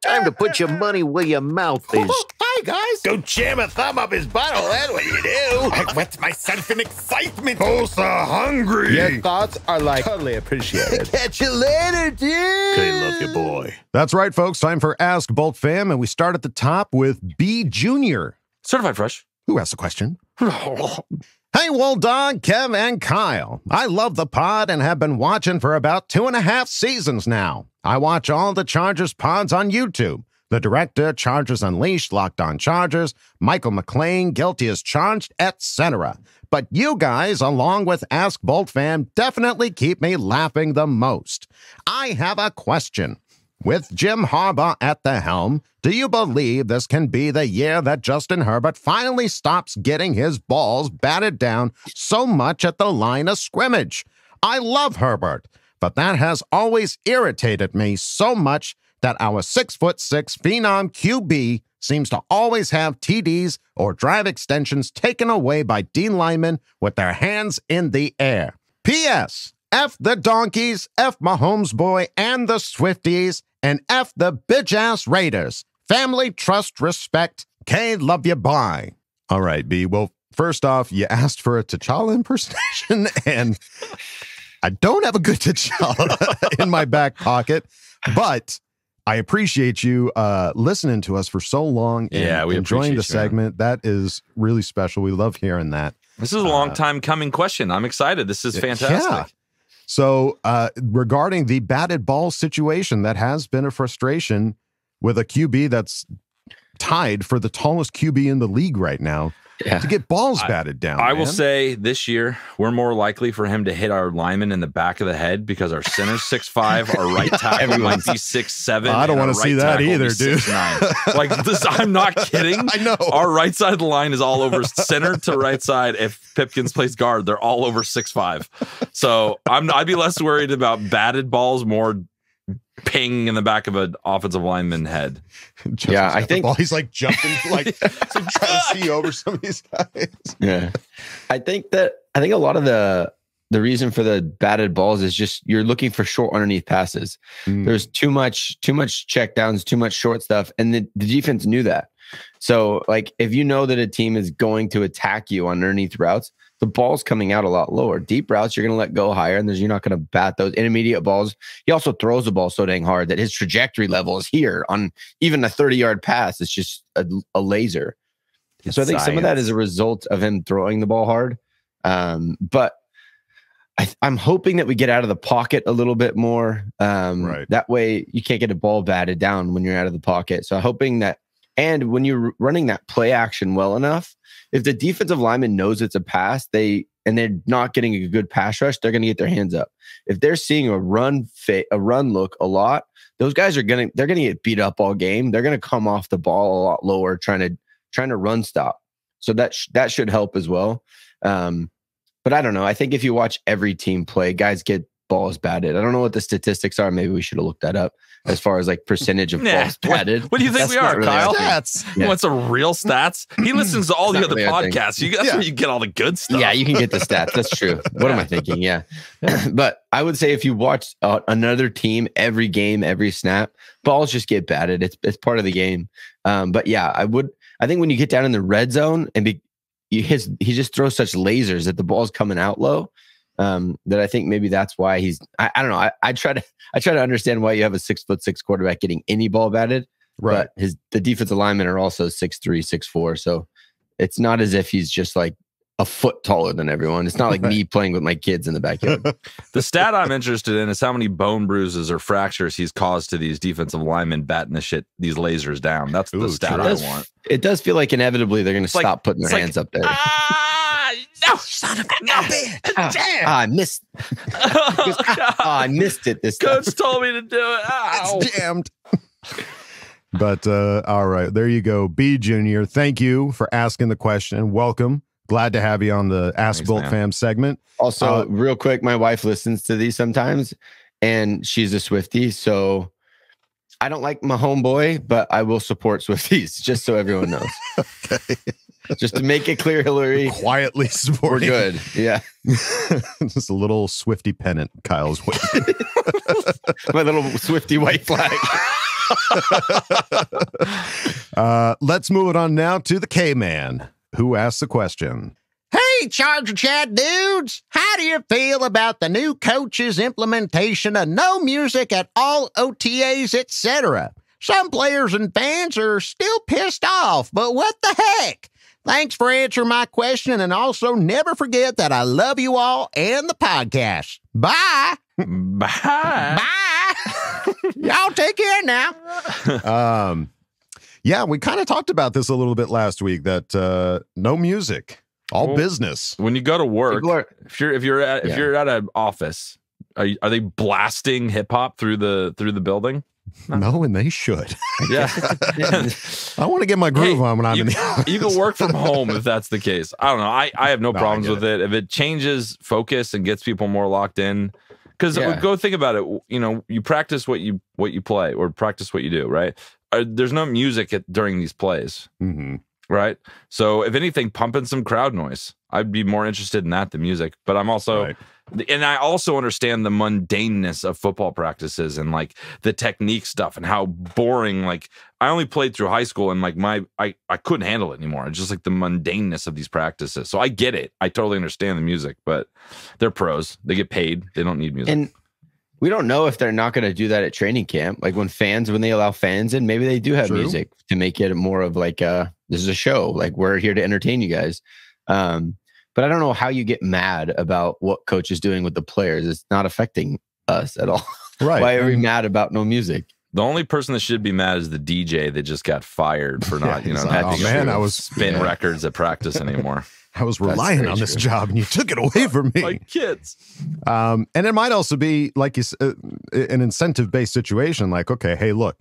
Time to put your money where your mouth is. Hi, guys. Go jam a thumb up his butthole. That's what you do. I wet myself in excitement. Oh, so hungry. Your thoughts are like totally appreciated. Catch you later, dude. Okay, love you, boy. That's right, folks. Time for Ask Boltfam. And we start at the top with B Jr. Certified fresh. Who asked the question? Hey, Dog, Kev, and Kyle. I love the pod and have been watching for about 2.5 seasons now. I watch all the Chargers pods on YouTube. The Director, Chargers Unleashed, Locked on Chargers, Michael McLean, Guilty as Charged, etc. But you guys, along with Ask Boltfam, definitely keep me laughing the most. I have a question. With Jim Harbaugh at the helm, do you believe this can be the year that Justin Herbert finally stops getting his balls batted down so much at the line of scrimmage? I love Herbert, but that has always irritated me so much that our 6'6" phenom QB seems to always have TDs or drive extensions taken away by D linemen with their hands in the air. P.S. F the donkeys, F Mahomes boy and the Swifties, and F the bitch-ass Raiders. Family, trust, respect. K, love you, bye. All right, B. Well, first off, you asked for a T'Challa impersonation, and I don't have a good T'Challa in my back pocket, but I appreciate you listening to us for so long and we enjoying the appreciate you, segment. That is really special. We love hearing that. This is a long time coming question. I'm excited. This is fantastic. Yeah. So regarding the batted ball situation, that has been a frustration with a QB that's tied for the tallest QB in the league right now to get balls batted down. I will say this year, we're more likely for him to hit our lineman in the back of the head because our center's 6'5", our right tackle might be 6'7". I don't want to see that either, dude. 6'9". Like this, I'm not kidding. I know. Our right side of the line is all over center to right side. If Pipkins plays guard, they're all over 6'5". So I'd be less worried about batted balls, more ping in the back of an offensive lineman head. Yeah, I think he's like jumping, like trying to see over some of these guys. Yeah, I think a lot of the reason for the batted balls is just you're looking for short underneath passes. There's too much check downs, too much short stuff, and the defense knew that. So, like, if you know that a team is going to attack you on underneath routes, the ball's coming out a lot lower. Deep routes, you're going to let go higher, and you're not going to bat those intermediate balls. He also throws the ball so dang hard that his trajectory level is here on even a 30-yard pass. It's just a laser. So I think some of that is a result of him throwing the ball hard. But I'm hoping that we get out of the pocket a little bit more. That way you can't get a ball batted down when you're out of the pocket. So I'm hoping that, and when you're running that play action well enough, if the defensive lineman knows it's a pass, they're not getting a good pass rush, they're going to get their hands up. If they're seeing a run look a lot, those guys they're going to get beat up all game. They're going to come off the ball a lot lower, trying to run stop. So that should help as well. But I don't know. I think if you watch every team play, guys get balls batted. I don't know what the statistics are. Maybe we should have looked that up as far as like percentage of balls batted. What do you think we are, really Kyle? Stats. He wants some real stats. He listens to all the other podcasts. That's where you get all the good stuff. Yeah, you can get the stats. That's true. What am I thinking? Yeah. But I would say if you watch another team every game, every snap, balls just get batted. It's part of the game. But yeah, I think when you get down in the red zone and he just throws such lasers that the ball's coming out low. That I think maybe that's why I don't know. I try to understand why you have a 6'6" quarterback getting any ball batted, right? But the defensive linemen are also 6'3", 6'4", so It's not as if he's just like a foot taller than everyone. It's not like me playing with my kids in the backyard. The stat I'm interested in is how many bone bruises or fractures he's caused to these defensive linemen batting these lasers down. That's the stat I want. It does feel like inevitably they're going to stop putting their hands up there. No, son of a bitch. Damn. I missed. I missed it this time. Coach told me to do it. Ow. It's jammed. But all right, there you go. B Junior, thank you for asking the question. Welcome. Glad to have you on the Ask Boltfam segment. Also, real quick, my wife listens to these sometimes, and she's a Swiftie, so I don't like my homeboy, but I will support Swifties, just so everyone knows. Okay. Just to make it clear, Hillary. Quietly supporting. We're good. Yeah. Just a little Swiftie pennant Kyle's wearing. My little Swiftie white flag. Let's move it on now to the K-Man, who asked the question. Hey, Charger Chat dudes, how do you feel about the new coach's implementation of no music at all OTAs, etc.? Some players and fans are still pissed off, but what the heck? Thanks for answering my question, and also never forget that I love you all and the podcast. Bye. Bye. Bye. Y'all take care now. Yeah, we kind of talked about this a little bit last week, that no music, all business. When you go to work, if you're at an office, are they blasting hip hop through the building? No, and they should. Yeah. I want to get my groove on when I'm in the office. You can work from home if that's the case. I don't know. I have no problems with it. If it changes focus and gets people more locked in, because go think about it. You know, you practice what you play or practice what you do, right? There's no music during these plays, right? So if anything, pumping some crowd noise. I'd be more interested in that than music. But I'm also, and I also understand the mundaneness of football practices and like the technique stuff and how boring. Like I only played through high school and like I couldn't handle it anymore. It's just like the mundaneness of these practices. So I get it. I totally understand the music, but they're pros. They get paid. They don't need music. And we don't know if they're not going to do that at training camp. Like when they allow fans in, maybe they do have music to make it more of like this is a show. Like we're here to entertain you guys. But I don't know how you get mad about what coach is doing with the players. It's not affecting us at all. Right. Why are we mad about no music? The only person that should be mad is the DJ that just got fired for not, I was spin records at practice anymore. I was relying on this job and you took it away from me. My kids. And it might also be like an incentive-based situation. Like, okay, hey, look,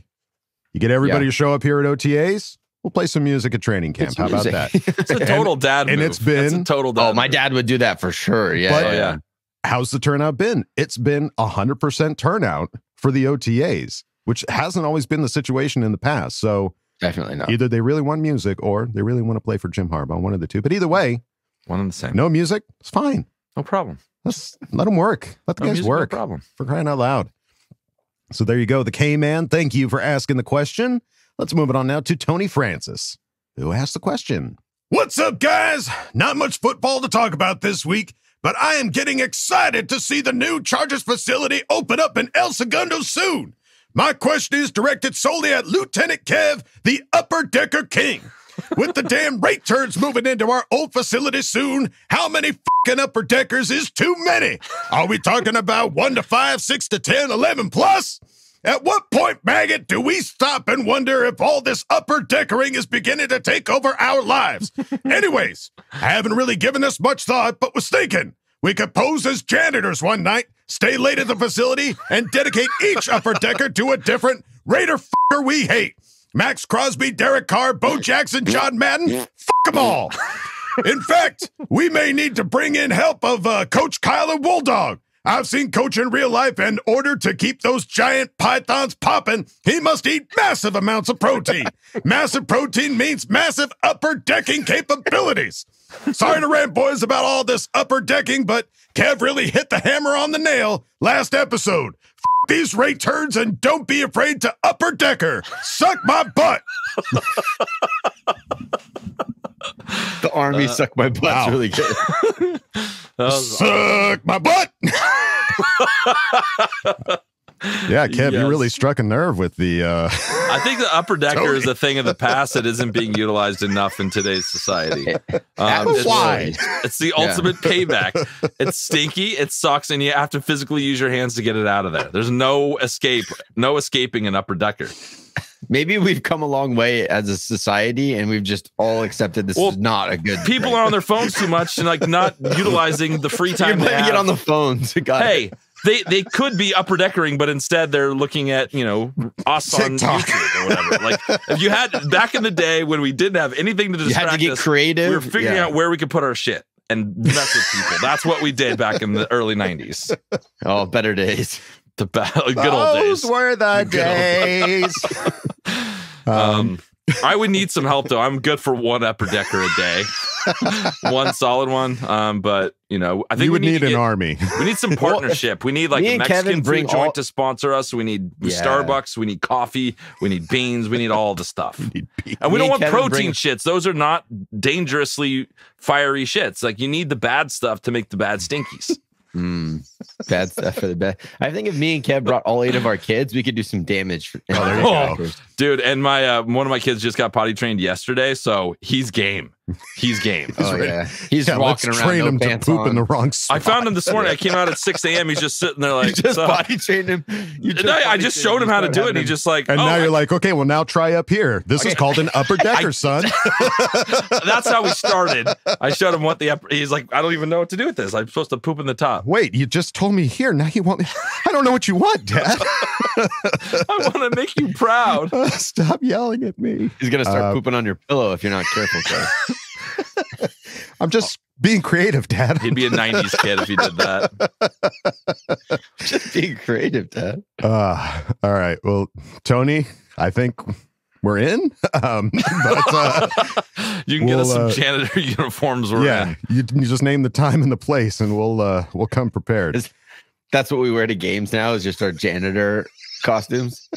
you get everybody to show up here at OTAs. We'll play some music at training camp. How about that? It's a total dad move. And it's been a total dad my dad would do that for sure. Yeah. But how's the turnout been? It's been 100% turnout for the OTAs, which hasn't always been the situation in the past. So definitely not. Either they really want music or they really want to play for Jim Harbaugh, one of the two. But either way, one and the same. No music, it's fine. No problem. Let them work. Let the guys work. No problem. For crying out loud. So there you go. The K-Man, thank you for asking the question. Let's move it on now to Tony Francis, who asked the question. What's up, guys? Not much football to talk about this week, but I am getting excited to see the new Chargers facility open up in El Segundo soon. My question is directed solely at Lieutenant Kev, the Upper Decker King. With the damn rate turns moving into our old facility soon, how many fucking upper deckers is too many? Are we talking about 1 to 5, 6 to 10, 11 plus? At what point, maggot, do we stop and wonder if all this upper deckering is beginning to take over our lives? Anyways, I haven't really given this much thought, but was thinking we could pose as janitors one night, stay late at the facility, and dedicate each upper decker to a different Raider fucker we hate. Max Crosby, Derek Carr, Bo Jackson, John Madden, fuck them all. In fact, we may need to bring in help of Coach Kyle and Wolldog. I've seen Coach in real life, and in order to keep those giant pythons popping, he must eat massive amounts of protein. Massive protein means massive upper decking capabilities. Sorry to rant, boys, about all this upper decking, but Kev really hit the hammer on the nail last episode. F these rate turns and don't be afraid to upper decker. Suck my butt. The Army suck my butt's really good. Suck my butt. Yeah, Kev, you really struck a nerve with the. I think the upper decker is a thing of the past that isn't being utilized enough in today's society. Why? It's the ultimate payback. It's stinky, it sucks, and you have to physically use your hands to get it out of there. There's no escaping an upper decker. Maybe we've come a long way as a society, and we've just all accepted this is not a good. People are on their phones too much and like not utilizing the free time. You're playing it on the phones. Hey. They could be upper deckering, but instead they're looking at, us TikTok. on YouTube or whatever. Like if you had back in the day when we didn't have anything to distract you had to get us, creative. we were figuring out where we could put our shit and mess with people. That's what we did back in the early 90s. Oh, better days. The good old days. Those were the days. I would need some help though. I'm good for one upper decker a day, one solid one. But I think you would need an army. We need some partnership. We need like a Mexican food joint to sponsor us. We need Starbucks. We need coffee. We need beans. We need all the stuff. And we don't want protein shits. Those are not dangerously fiery shits. Like you need the bad stuff to make the bad stinkies. Bad stuff for the bad. I think if me and Kev brought all 8 of our kids, we could do some damage. Dude, and my one of my kids just got potty trained yesterday, so he's game. He's game. He's walking around. Train him to poop in the wrong spot. I found him this morning. I came out at 6 a.m. He's just sitting there like, you just potty trained him. I just showed him how to do it. And he just like, and now you're like, okay, well now try up here. This is called an upper decker, son. That's how we started. I showed him what the upper. He's like, I don't even know what to do with this. I'm supposed to poop in the top. Wait, you just told me here. Now you want me? I don't know what you want, Dad. I want to make you proud. Stop yelling at me. He's gonna start pooping on your pillow if you're not careful, Kev. I'm just being creative, Dad. He'd be a 90s kid if he did that. Just being creative, Dad. All right. Well, Tony, I think we're in. But you can get us some janitor uniforms. We're in. You just name the time and the place, and we'll come prepared. That's what we wear to games now. Is just our janitor costumes.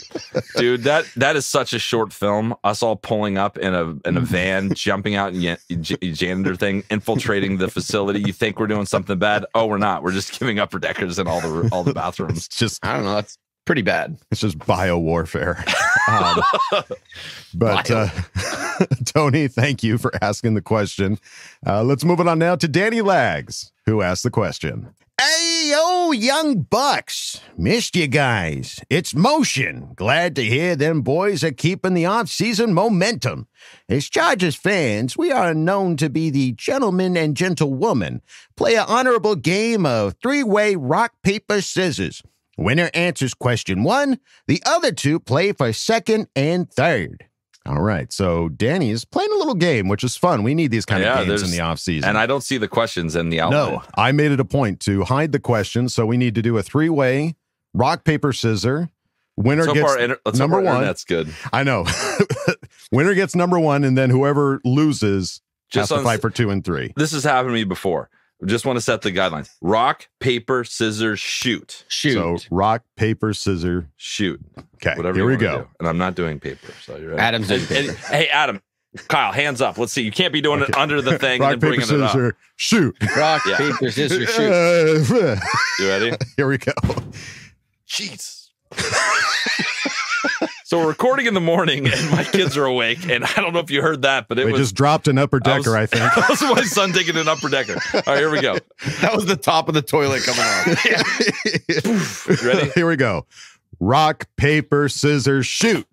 Dude, that is such a short film. Us all pulling up in a van, jumping out in janitor thing, infiltrating the facility. You think we're doing something bad? Oh, we're not. We're just giving upper deckers in all the bathrooms. It's just, I don't know. That's pretty bad. It's just bio warfare. But Tony, thank you for asking the question. Let's move it on now to Danny Lags, who asked the question. Hey, yo, young bucks. Missed you guys. It's Motion. Glad to hear them boys are keeping the off-season momentum. As Chargers fans, we are known to be the gentleman and gentlewoman. Play an honorable game of 3-way rock, paper, scissors. Winner answers question 1. The other 2 play for 2nd and 3rd. All right, so Danny is playing a little game, which is fun. We need these kind of games in the offseason. And I don't see the questions in the outline. No, I made it a point to hide the questions, so we need to do a 3-way rock, paper, scissors. Winner gets number 1. That's good. I know. Winner gets number 1, and then whoever loses has to fight for 2 and 3. This has happened to me before. Just want to set the guidelines. Rock, paper, scissors, shoot. So rock, paper, scissors, shoot. Okay, whatever. Here we go. Do. And I'm not doing paper. So you're right. Adam's doing paper. Hey, Adam, Kyle, hands up. Let's see. You can't be doing it under the thing rock, and then paper, bringing scissors, it up. Shoot. Rock, paper, scissors, shoot. You ready? Here we go. Jeez. So we're recording in the morning, and my kids are awake, and I don't know if you heard that, but they just dropped an upper decker, I think. That was my son taking an upper decker. All right, here we go. That was the top of the toilet coming off. Ready? Here we go. Rock, paper, scissors, shoot.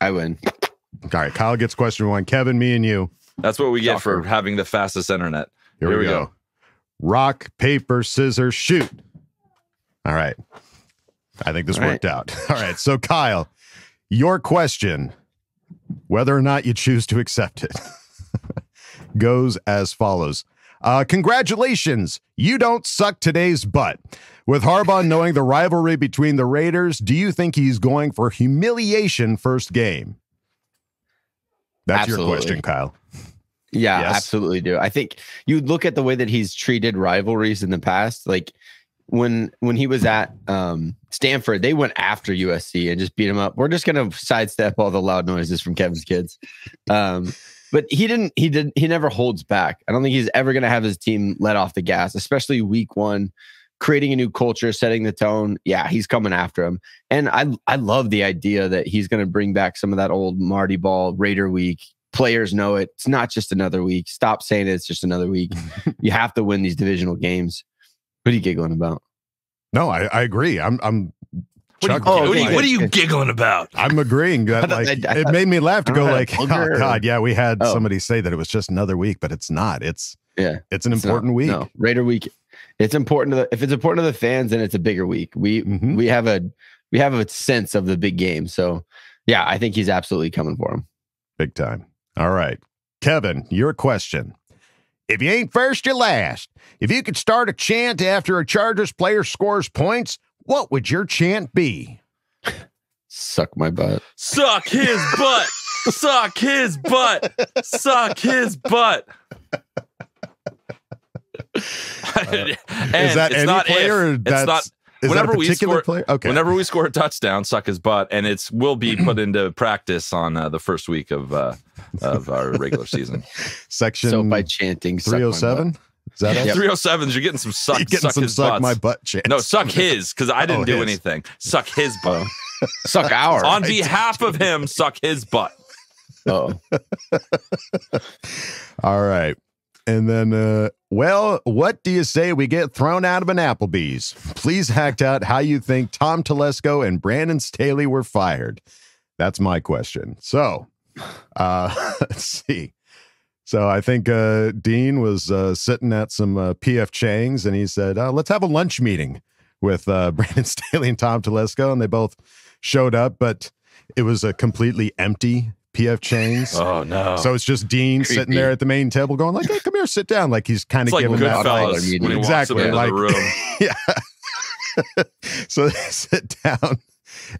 I win. All right, Kyle gets question 1. Kevin, me, and you. That's what we get for having the fastest internet. Here we go. Rock, paper, scissors, shoot. All right. I think this worked out. All right. So, Kyle, your question, whether or not you choose to accept it, goes as follows. Congratulations. You don't suck today's butt. With Harbaugh knowing the rivalry between the Raiders, do you think he's going for humiliation first game? That's your question, Kyle. Yeah, yes. Absolutely do. I think you look at the way that he's treated rivalries in the past, like when he was at Stanford, they went after USC and just beat him up. We're just going to sidestep all the loud noises from Kevin's kids. But he never holds back. I don't think he's ever going to have his team let off the gas, especially week 1 creating a new culture, setting the tone. Yeah, he's coming after him. And I love the idea that he's going to bring back some of that old Marty Ball Raider week. Players know it. It's not just another week. Stop saying it's just another week. You have to win these divisional games. What are you giggling about? No, I agree. I'm what are you giggling about? I'm agreeing that it made me laugh to go like, oh God, yeah, we had somebody say that it was just another week, but it's not. It's an important week. No, Raider week. It's important if it's important to the fans, then it's a bigger week. We have a sense of the big game. So yeah, I think he's absolutely coming for him. Big time. All right. Kevin, your question. If you ain't first, you're last. If you could start a chant after a Chargers player scores points, what would your chant be? Suck my butt. Suck his butt. Suck his butt. Suck his butt. Is that any player? It's not. Whenever we score, player? Okay. Whenever we score a touchdown, suck his butt, and it will be put into practice on the first week of our regular season. Section. So by chanting 307. Is that it? 307s? You're getting some suck. You're getting suck some his suck butts. my butt chants. No, suck his, because I didn't do anything. Suck his butt. Suck ours. On behalf of him, suck his butt. Oh. All right. And then, what do you say we get thrown out of an Applebee's? Please act out how you think Tom Telesco and Brandon Staley were fired. That's my question. So, let's see. So I think Dean was sitting at some PF Chang's, and he said, let's have a lunch meeting with Brandon Staley and Tom Telesco, and they both showed up, but it was a completely empty PF Chang's. Oh no! So it's just Dean sitting there at the main table, going like, "Hey, come here, sit down." Like he's kind of like giving that Goodfellas when he walks into like the room. Yeah. So they sit down,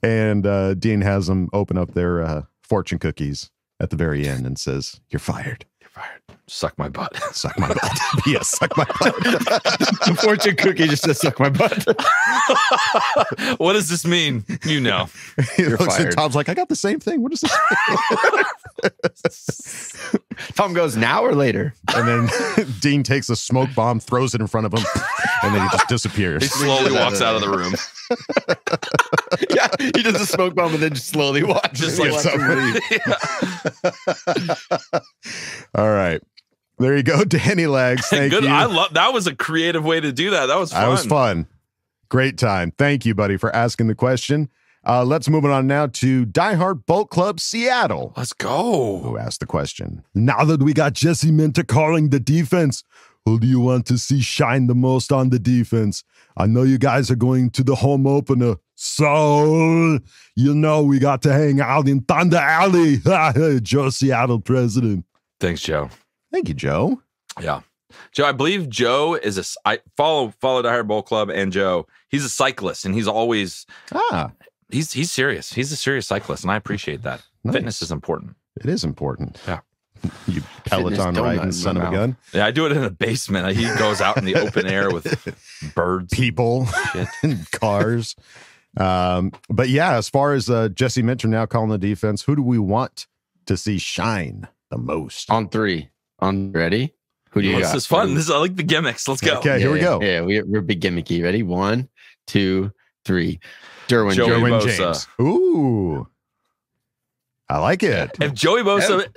and Dean has them open up their fortune cookies at the very end and says, "You're fired. You're fired. Suck my butt. Suck my butt." Yes, suck my butt. The fortune cookie just says, "Suck my butt." What does this mean? You know. He looks at Tom's like, "I got the same thing. What is this?" Tom goes, "Now or later?" And then Dean takes a smoke bomb, throws it in front of him, and then he just disappears. He slowly walks out of the room. Yeah, he does a smoke bomb and then just slowly walks. Just like All right. There you go, Danny Lags. Thank you. I love that. Was a creative way to do that. That was fun. That was fun. Great time. Thank you, buddy, for asking the question. Let's move on now to Diehard Bolt Club Seattle. Let's go. Who asked the question? Now that we got Jesse Minter calling the defense, who do you want to see shine the most on the defense? I know you guys are going to the home opener, so you know we got to hang out in Thunder Alley. Joe, Seattle president. Thanks, Joe. Thank you, Joe. Yeah. Joe, I believe Joe is I follow Diehard Bolt Club and Joe. He's a cyclist, and he's always he's serious. He's a serious cyclist, and I appreciate that. Nice. Fitness is important. It is important. Yeah. You Peloton riding son of a gun. Yeah, I do it in a basement. He goes out in the open air with birds, people, and cars. But yeah, as far as Jesse Minter now calling the defense, who do we want to see shine the most? On three. On ready? Who do you got? This is fun. I like the gimmicks. Let's go. Okay, here we go. Yeah, we're big gimmicky. Ready? 1, 2, 3. Derwin James. Ooh. I like it. If Joey Bosa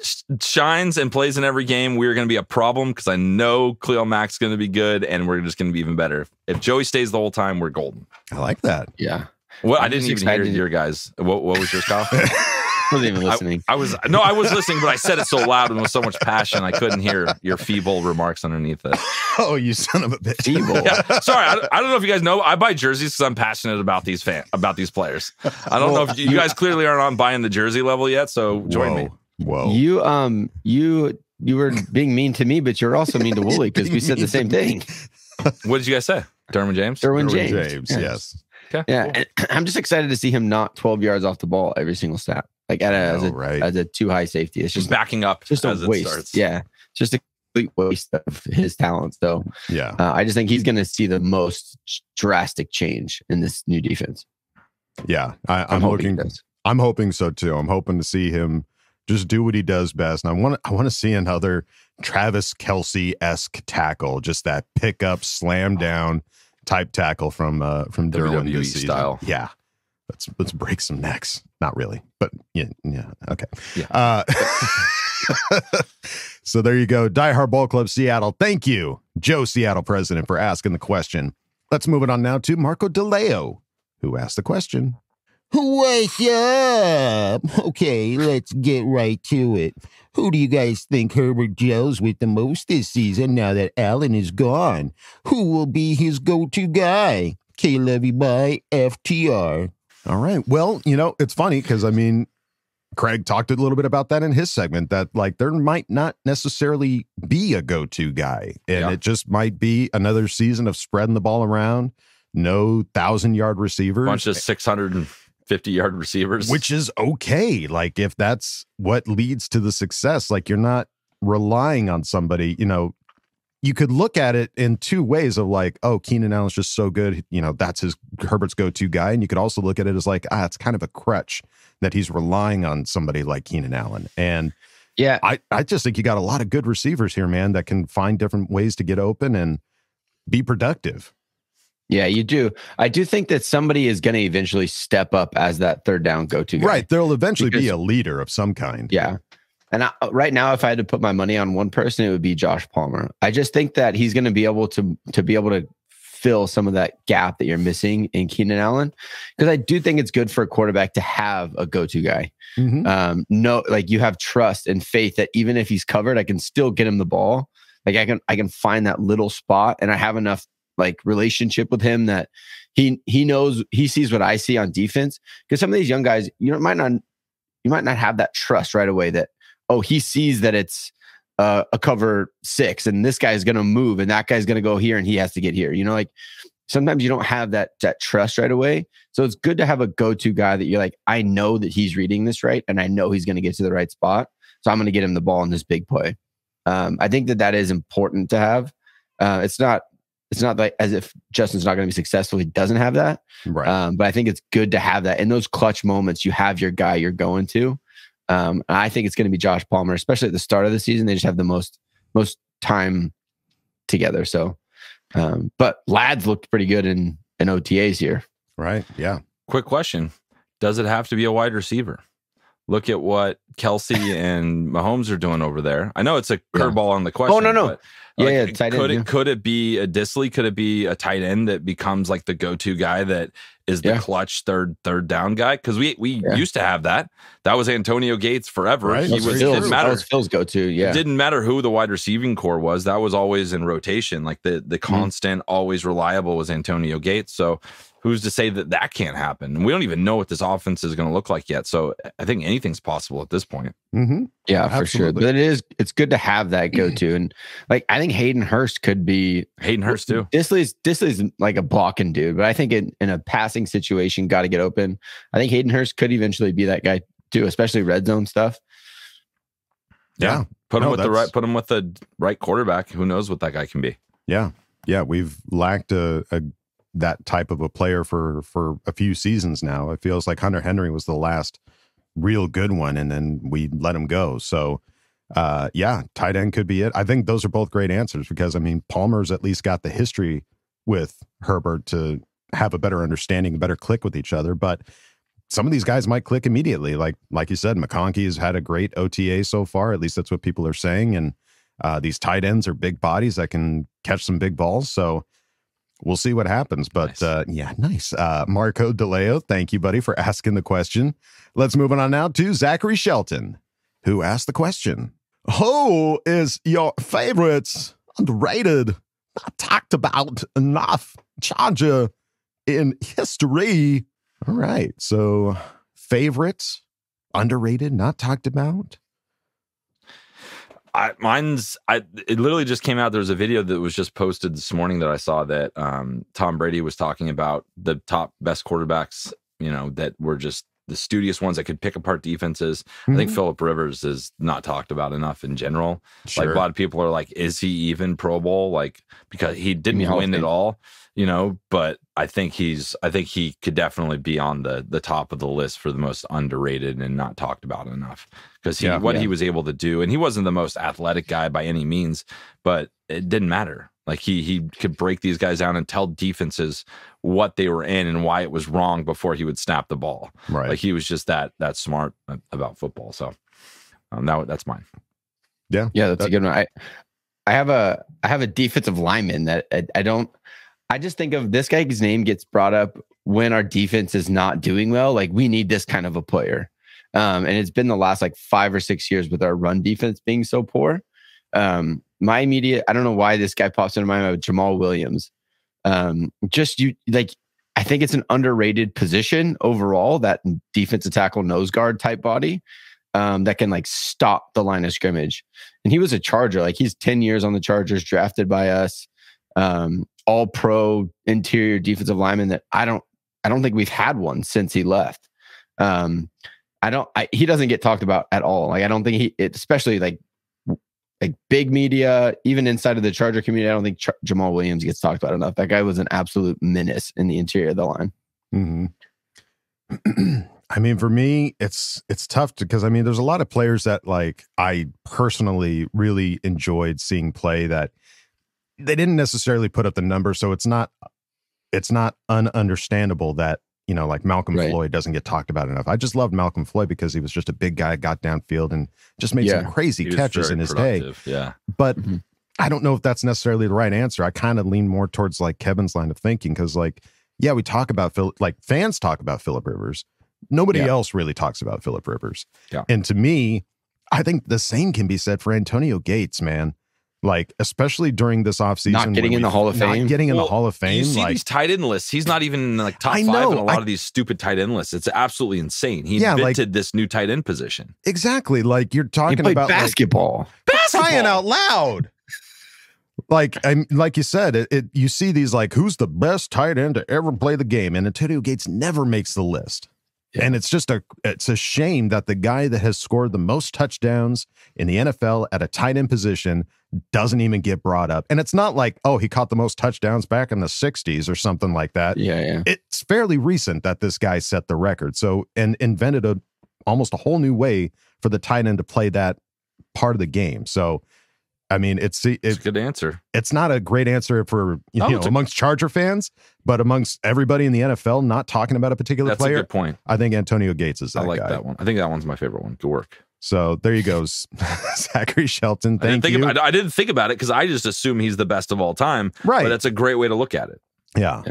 shines and plays in every game, we're going to be a problem because I know Khalil Mack's going to be good, and we're just going to be even better. If Joey stays the whole time, we're golden. I like that. Yeah. Well, I didn't even hear your guys. What was yours, Kyle? I wasn't even listening. I was listening, but I said it so loud and with so much passion, I couldn't hear your feeble remarks underneath it. Oh, you son of a bitch! Feeble. Yeah. Sorry, I don't know if you guys know. I buy jerseys because I'm passionate about these players. I don't know if you guys clearly aren't on buying the jersey level yet. So join me. Whoa! You were being mean to me, but you're also mean to Wooly because we said the same thing. What did you guys say? Derwin James. Derwin James. Yes. Okay. Yeah, cool. And I'm just excited to see him not 12 yards off the ball every single snap. Like as a too high safety. It's just backing up. Just a waste. Starts. Yeah. Just a complete waste of his talent. So yeah, I just think he's going to see the most drastic change in this new defense. Yeah. I'm hoping so too. I'm hoping to see him just do what he does best. And I want to see another Travis Kelce-esque tackle. Just that pick up, slam down, type tackle from Derwin WWE this season. style. Yeah. Let's break some necks. Not really, but yeah. Okay. Yeah. So there you go. Die Hard Ball Club Seattle. Thank you, Joe Seattle president, for asking the question. Let's move it on now to Marco DeLeo, who asked the question. What's up? Okay, let's get right to it. Who do you guys think Herbert gels with the most this season now that Allen is gone? Who will be his go-to guy? K-Levy by FTR. All right. Well, it's funny because, Craig talked a little bit about that in his segment, that like there might not necessarily be a go-to guy, and it just might be another season of spreading the ball around, no 1,000-yard receivers. Bunch of 650-yard receivers. Which is okay. Like, if that's what leads to the success, like you're not relying on somebody, you could look at it in two ways of like, oh, Keenan Allen's just so good. That's Herbert's go-to guy. And you could also look at it as like, it's kind of a crutch that he's relying on somebody like Keenan Allen. And yeah, I just think you got a lot of good receivers here, man, that can find different ways to get open and be productive. Yeah, you do. I do think that somebody is going to eventually step up as that third down go-to guy. Right. There'll eventually be a leader of some kind. Yeah. And right now, if I had to put my money on one person, it would be Josh Palmer. I just think that he's going to be able to fill some of that gap that you're missing in Keenan Allen, because I do think it's good for a quarterback to have a go-to guy. Mm-hmm. You have trust and faith that even if he's covered, I can still get him the ball. Like I can find that little spot, and I have enough relationship with him that he knows, he sees what I see on defense. Because some of these young guys, you might not have that trust right away that, oh, he sees that it's a cover 6 and this guy's going to move and that guy's going to go here and he has to get here. Sometimes you don't have that trust right away. So it's good to have a go-to guy that you're like, I know that he's reading this right, and I know he's going to get to the right spot. So I'm going to get him the ball in this big play. I think that is important to have. It's not like as if Justin's not going to be successful, he doesn't have that. Right. But I think it's good to have that in those clutch moments. You have your guy you're going to. I think it's going to be Josh Palmer, especially at the start of the season. They just have the most time together. So, but Lads looked pretty good in OTAs here. Right. Yeah. Quick question. Does it have to be a wide receiver? Look at what Kelsey and Mahomes are doing over there. I know it's a curveball on the question. Oh, no. But tight end. Could it be a Disley? Could it be a tight end that becomes like the go-to guy that is the clutch third down guy? Because we used to have that. That was Antonio Gates forever. Right. Didn't matter. That was Phil's go-to. Yeah. It didn't matter who the wide receiving core was. That was always in rotation. Like the constant, always reliable was Antonio Gates. So who's to say that can't happen? We don't even know what this offense is going to look like yet. So I think anything's possible at this point. Mm-hmm. Yeah, for sure. But it's good to have that go-to. And I think Hayden Hurst could be Hayden Hurst too. Disley's like a blocking dude, but I think in a passing situation, got to get open. I think Hayden Hurst could eventually be that guy too, especially red zone stuff. Yeah. Put him with the right quarterback. Who knows what that guy can be? Yeah. Yeah. We've lacked that type of a player for a few seasons now. It feels like Hunter Henry was the last real good one, and then we let him go. So tight end could be it. I think those are both great answers because Palmer's at least got the history with Herbert to have a better understanding, a better click with each other. But some of these guys might click immediately. Like you said, McConkey has had a great OTA so far. At least that's what people are saying. And these tight ends are big bodies that can catch some big balls. So we'll see what happens. But nice. Marco DeLeo, thank you, buddy, for asking the question. Let's move on now to Zachary Shelton, who asked the question. Who is your favorite, underrated, not talked about enough Charger in history? All right. So favorite, underrated, not talked about. It literally just came out. There was a video that was just posted this morning that I saw that Tom Brady was talking about the top best quarterbacks, that were just the studious ones that could pick apart defenses. I think Phillip Rivers is not talked about enough in general. Sure. Like a lot of people are like, is he even Pro Bowl? Like, because he didn't win it all, but I think he could definitely be on the top of the list for the most underrated and not talked about enough. Because he was able to do, and he wasn't the most athletic guy by any means, but it didn't matter. Like he could break these guys down and tell defenses what they were in and why it was wrong before he would snap the ball. Right. Like he was just that smart about football. So that's mine. Yeah. Yeah, that's a good one. I have a defensive lineman that I just think of this guy's name gets brought up when our defense is not doing well. Like we need this kind of a player. And it's been the last like 5 or 6 years with our run defense being so poor. My immediate, I don't know why this guy pops into my mind, Jamal Williams. I think it's an underrated position overall, that defensive tackle nose guard type body that can like stop the line of scrimmage. And he was a Charger. Like he's 10 years on the Chargers, drafted by us, all pro interior defensive lineman that I don't think we've had one since he left. He doesn't get talked about at all. Like I don't think especially like big media, even inside of the Charger community, I don't think Jamal Williams gets talked about enough. That guy was an absolute menace in the interior of the line. Mm-hmm. I mean, for me, it's tough because I mean, there's a lot of players that like I personally really enjoyed seeing play that they didn't necessarily put up the number, so it's not ununderstandable that, you know, like Malcolm Floyd doesn't get talked about enough. I just loved Malcolm Floyd because he was just a big guy, got downfield and just made some crazy catches in his day. Yeah. But I don't know if that's necessarily the right answer. I kind of lean more towards like Kevin's line of thinking because like, yeah, we talk about fans talk about Phillip Rivers. Nobody else really talks about Phillip Rivers. Yeah. And to me, I think the same can be said for Antonio Gates, man. Like, especially during this offseason. Not getting in the Hall of Fame. Not getting in the Hall of Fame. You see these tight end lists. He's not even like top 5 in a lot of these stupid tight end lists. It's absolutely insane. He invented this new tight end position. Exactly. Like, you're talking about basketball. Crying out loud. Like you said, you see these like, who's the best tight end to ever play the game? And Antonio Gates never makes the list. Yeah. And it's a shame that the guy that has scored the most touchdowns in the NFL at a tight end position doesn't even get brought up. And it's not like, oh, he caught the most touchdowns back in the 60s or something like that. Yeah. It's fairly recent that this guy set the record. So, and invented almost a whole new way for the tight end to play that part of the game. So, I mean, it's a good answer. It's not a great answer for amongst Charger fans, but amongst everybody in the NFL not talking about a particular player. That's a good point. I think Antonio Gates is that guy. I like that one. I think that one's my favorite one. Good work. So there you go, Zachary Shelton. Thank you. I didn't think about it because I just assume he's the best of all time. Right. But that's a great way to look at it. Yeah.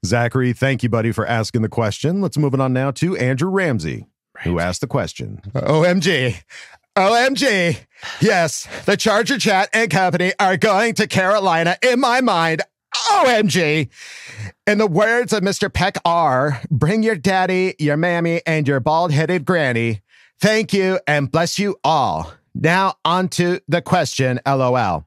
Zachary, thank you, buddy, for asking the question. Let's move it on now to Andrew Ramsey, who asked the question. OMG. Yes, the Charger Chat and company are going to Carolina in my mind. OMG. In the words of Mr. Peck R, bring your daddy, your mammy, and your bald-headed granny. Thank you and bless you all. Now on to the question, LOL.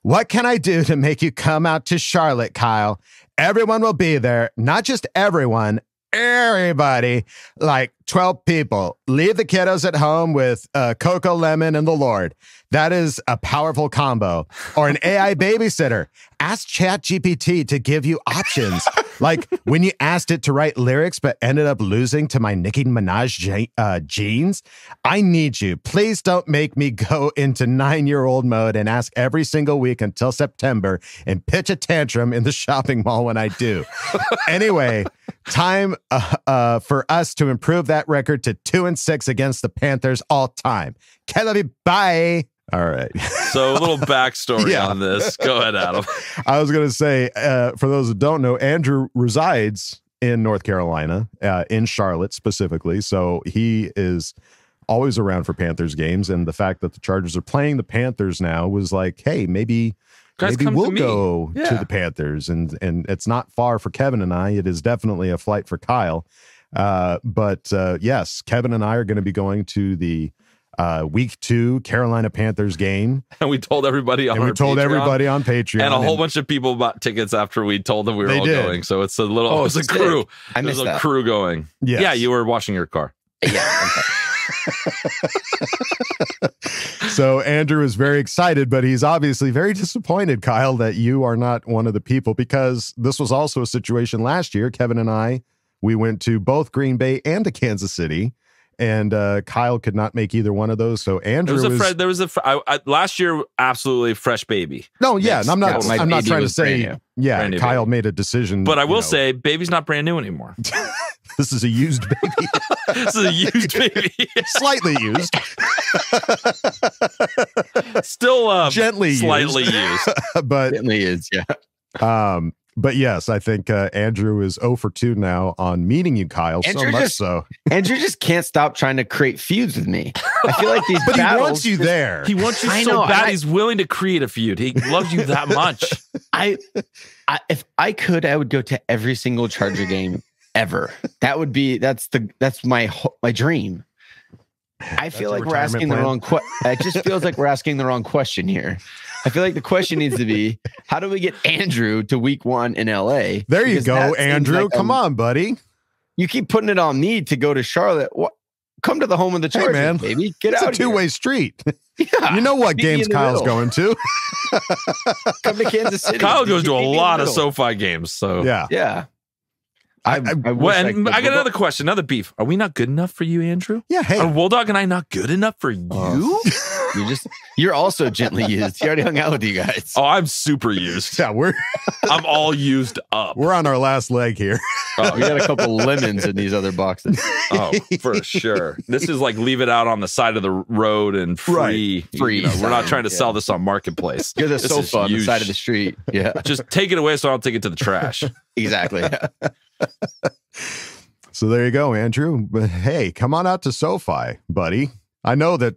What can I do to make you come out to Charlotte, Kyle? Everyone will be there. Not just everyone. Everybody, like 12 people. Leave the kiddos at home with Coco Lemon and the Lord. That is a powerful combo. Or an AI babysitter. Ask ChatGPT to give you options. Like when you asked it to write lyrics but ended up losing to my Nicki Minaj jeans. I need you. Please don't make me go into 9-year-old mode and ask every single week until September and pitch a tantrum in the shopping mall when I do. Anyway, time for us to improve that record to 2-6 against the Panthers all time. Kelly, bye. All right. So a little backstory on this. Go ahead, Adam. I was going to say, for those who don't know, Andrew resides in North Carolina, in Charlotte specifically. So he is always around for Panthers games. And the fact that the Chargers are playing the Panthers now was like, hey, maybe we'll go to the Panthers. And it's not far for Kevin and I. It is definitely a flight for Kyle. But yes, Kevin and I are going to be going to the week 2 Carolina Panthers game. And we told everybody on Patreon. And a whole bunch of people bought tickets after we told them we were all going. So it's a little, it was a crew. I missed that. Crew going. Yes. Yeah, you were washing your car. Yeah. So Andrew is very excited, but he's obviously very disappointed, Kyle, that you are not one of the people, because this was also a situation last year. Kevin and I, we went to both Green Bay and to Kansas City. and Kyle could not make either one of those. So Andrew last year, absolutely fresh baby. No, yeah, and I'm not trying to say, Kyle baby. made a decision. But I will say, baby's not brand new anymore. This is a used baby. This is a used baby. Slightly used. Still gently slightly used. But gently is, yeah. But yes, I think Andrew is 0 for 2 now on meeting you, Kyle. Andrew Andrew just can't stop trying to create feuds with me. I feel like these but battles, he wants you there. He wants you so bad. He's willing to create a feud. He loves you that much. If I could, I would go to every single Charger game ever. That's my dream. I feel like we're asking the wrong question. It just feels like we're asking the wrong question here. I feel like the question needs to be, how do we get Andrew to week 1 in LA? There you go, Andrew. Like, come on, buddy. You keep putting it on me to go to Charlotte. Come to the home of the Chargers, man. baby. Get out. It's a two-way street. Yeah, you know what games Kyle's going to. Come to Kansas City. Kyle goes to a lot of SoFi games. So yeah. I got another question, another beef. Are we not good enough for you, Andrew? Yeah. Hey, are Wolfdog and I not good enough for you? You're also gently used. He already hung out with you guys. Oh, I'm super used. Yeah, I'm all used up. We're on our last leg here. Oh, we got a couple lemons in these other boxes. Oh, for sure. This is like leave it out on the side of the road and free. Right. Free. We're not trying to sell this on Marketplace. You're the sofa on the side of the street. Yeah. Just take it away so I don't take it to the trash. Exactly. So there you go, Andrew. But hey, come on out to SoFi, buddy. I know that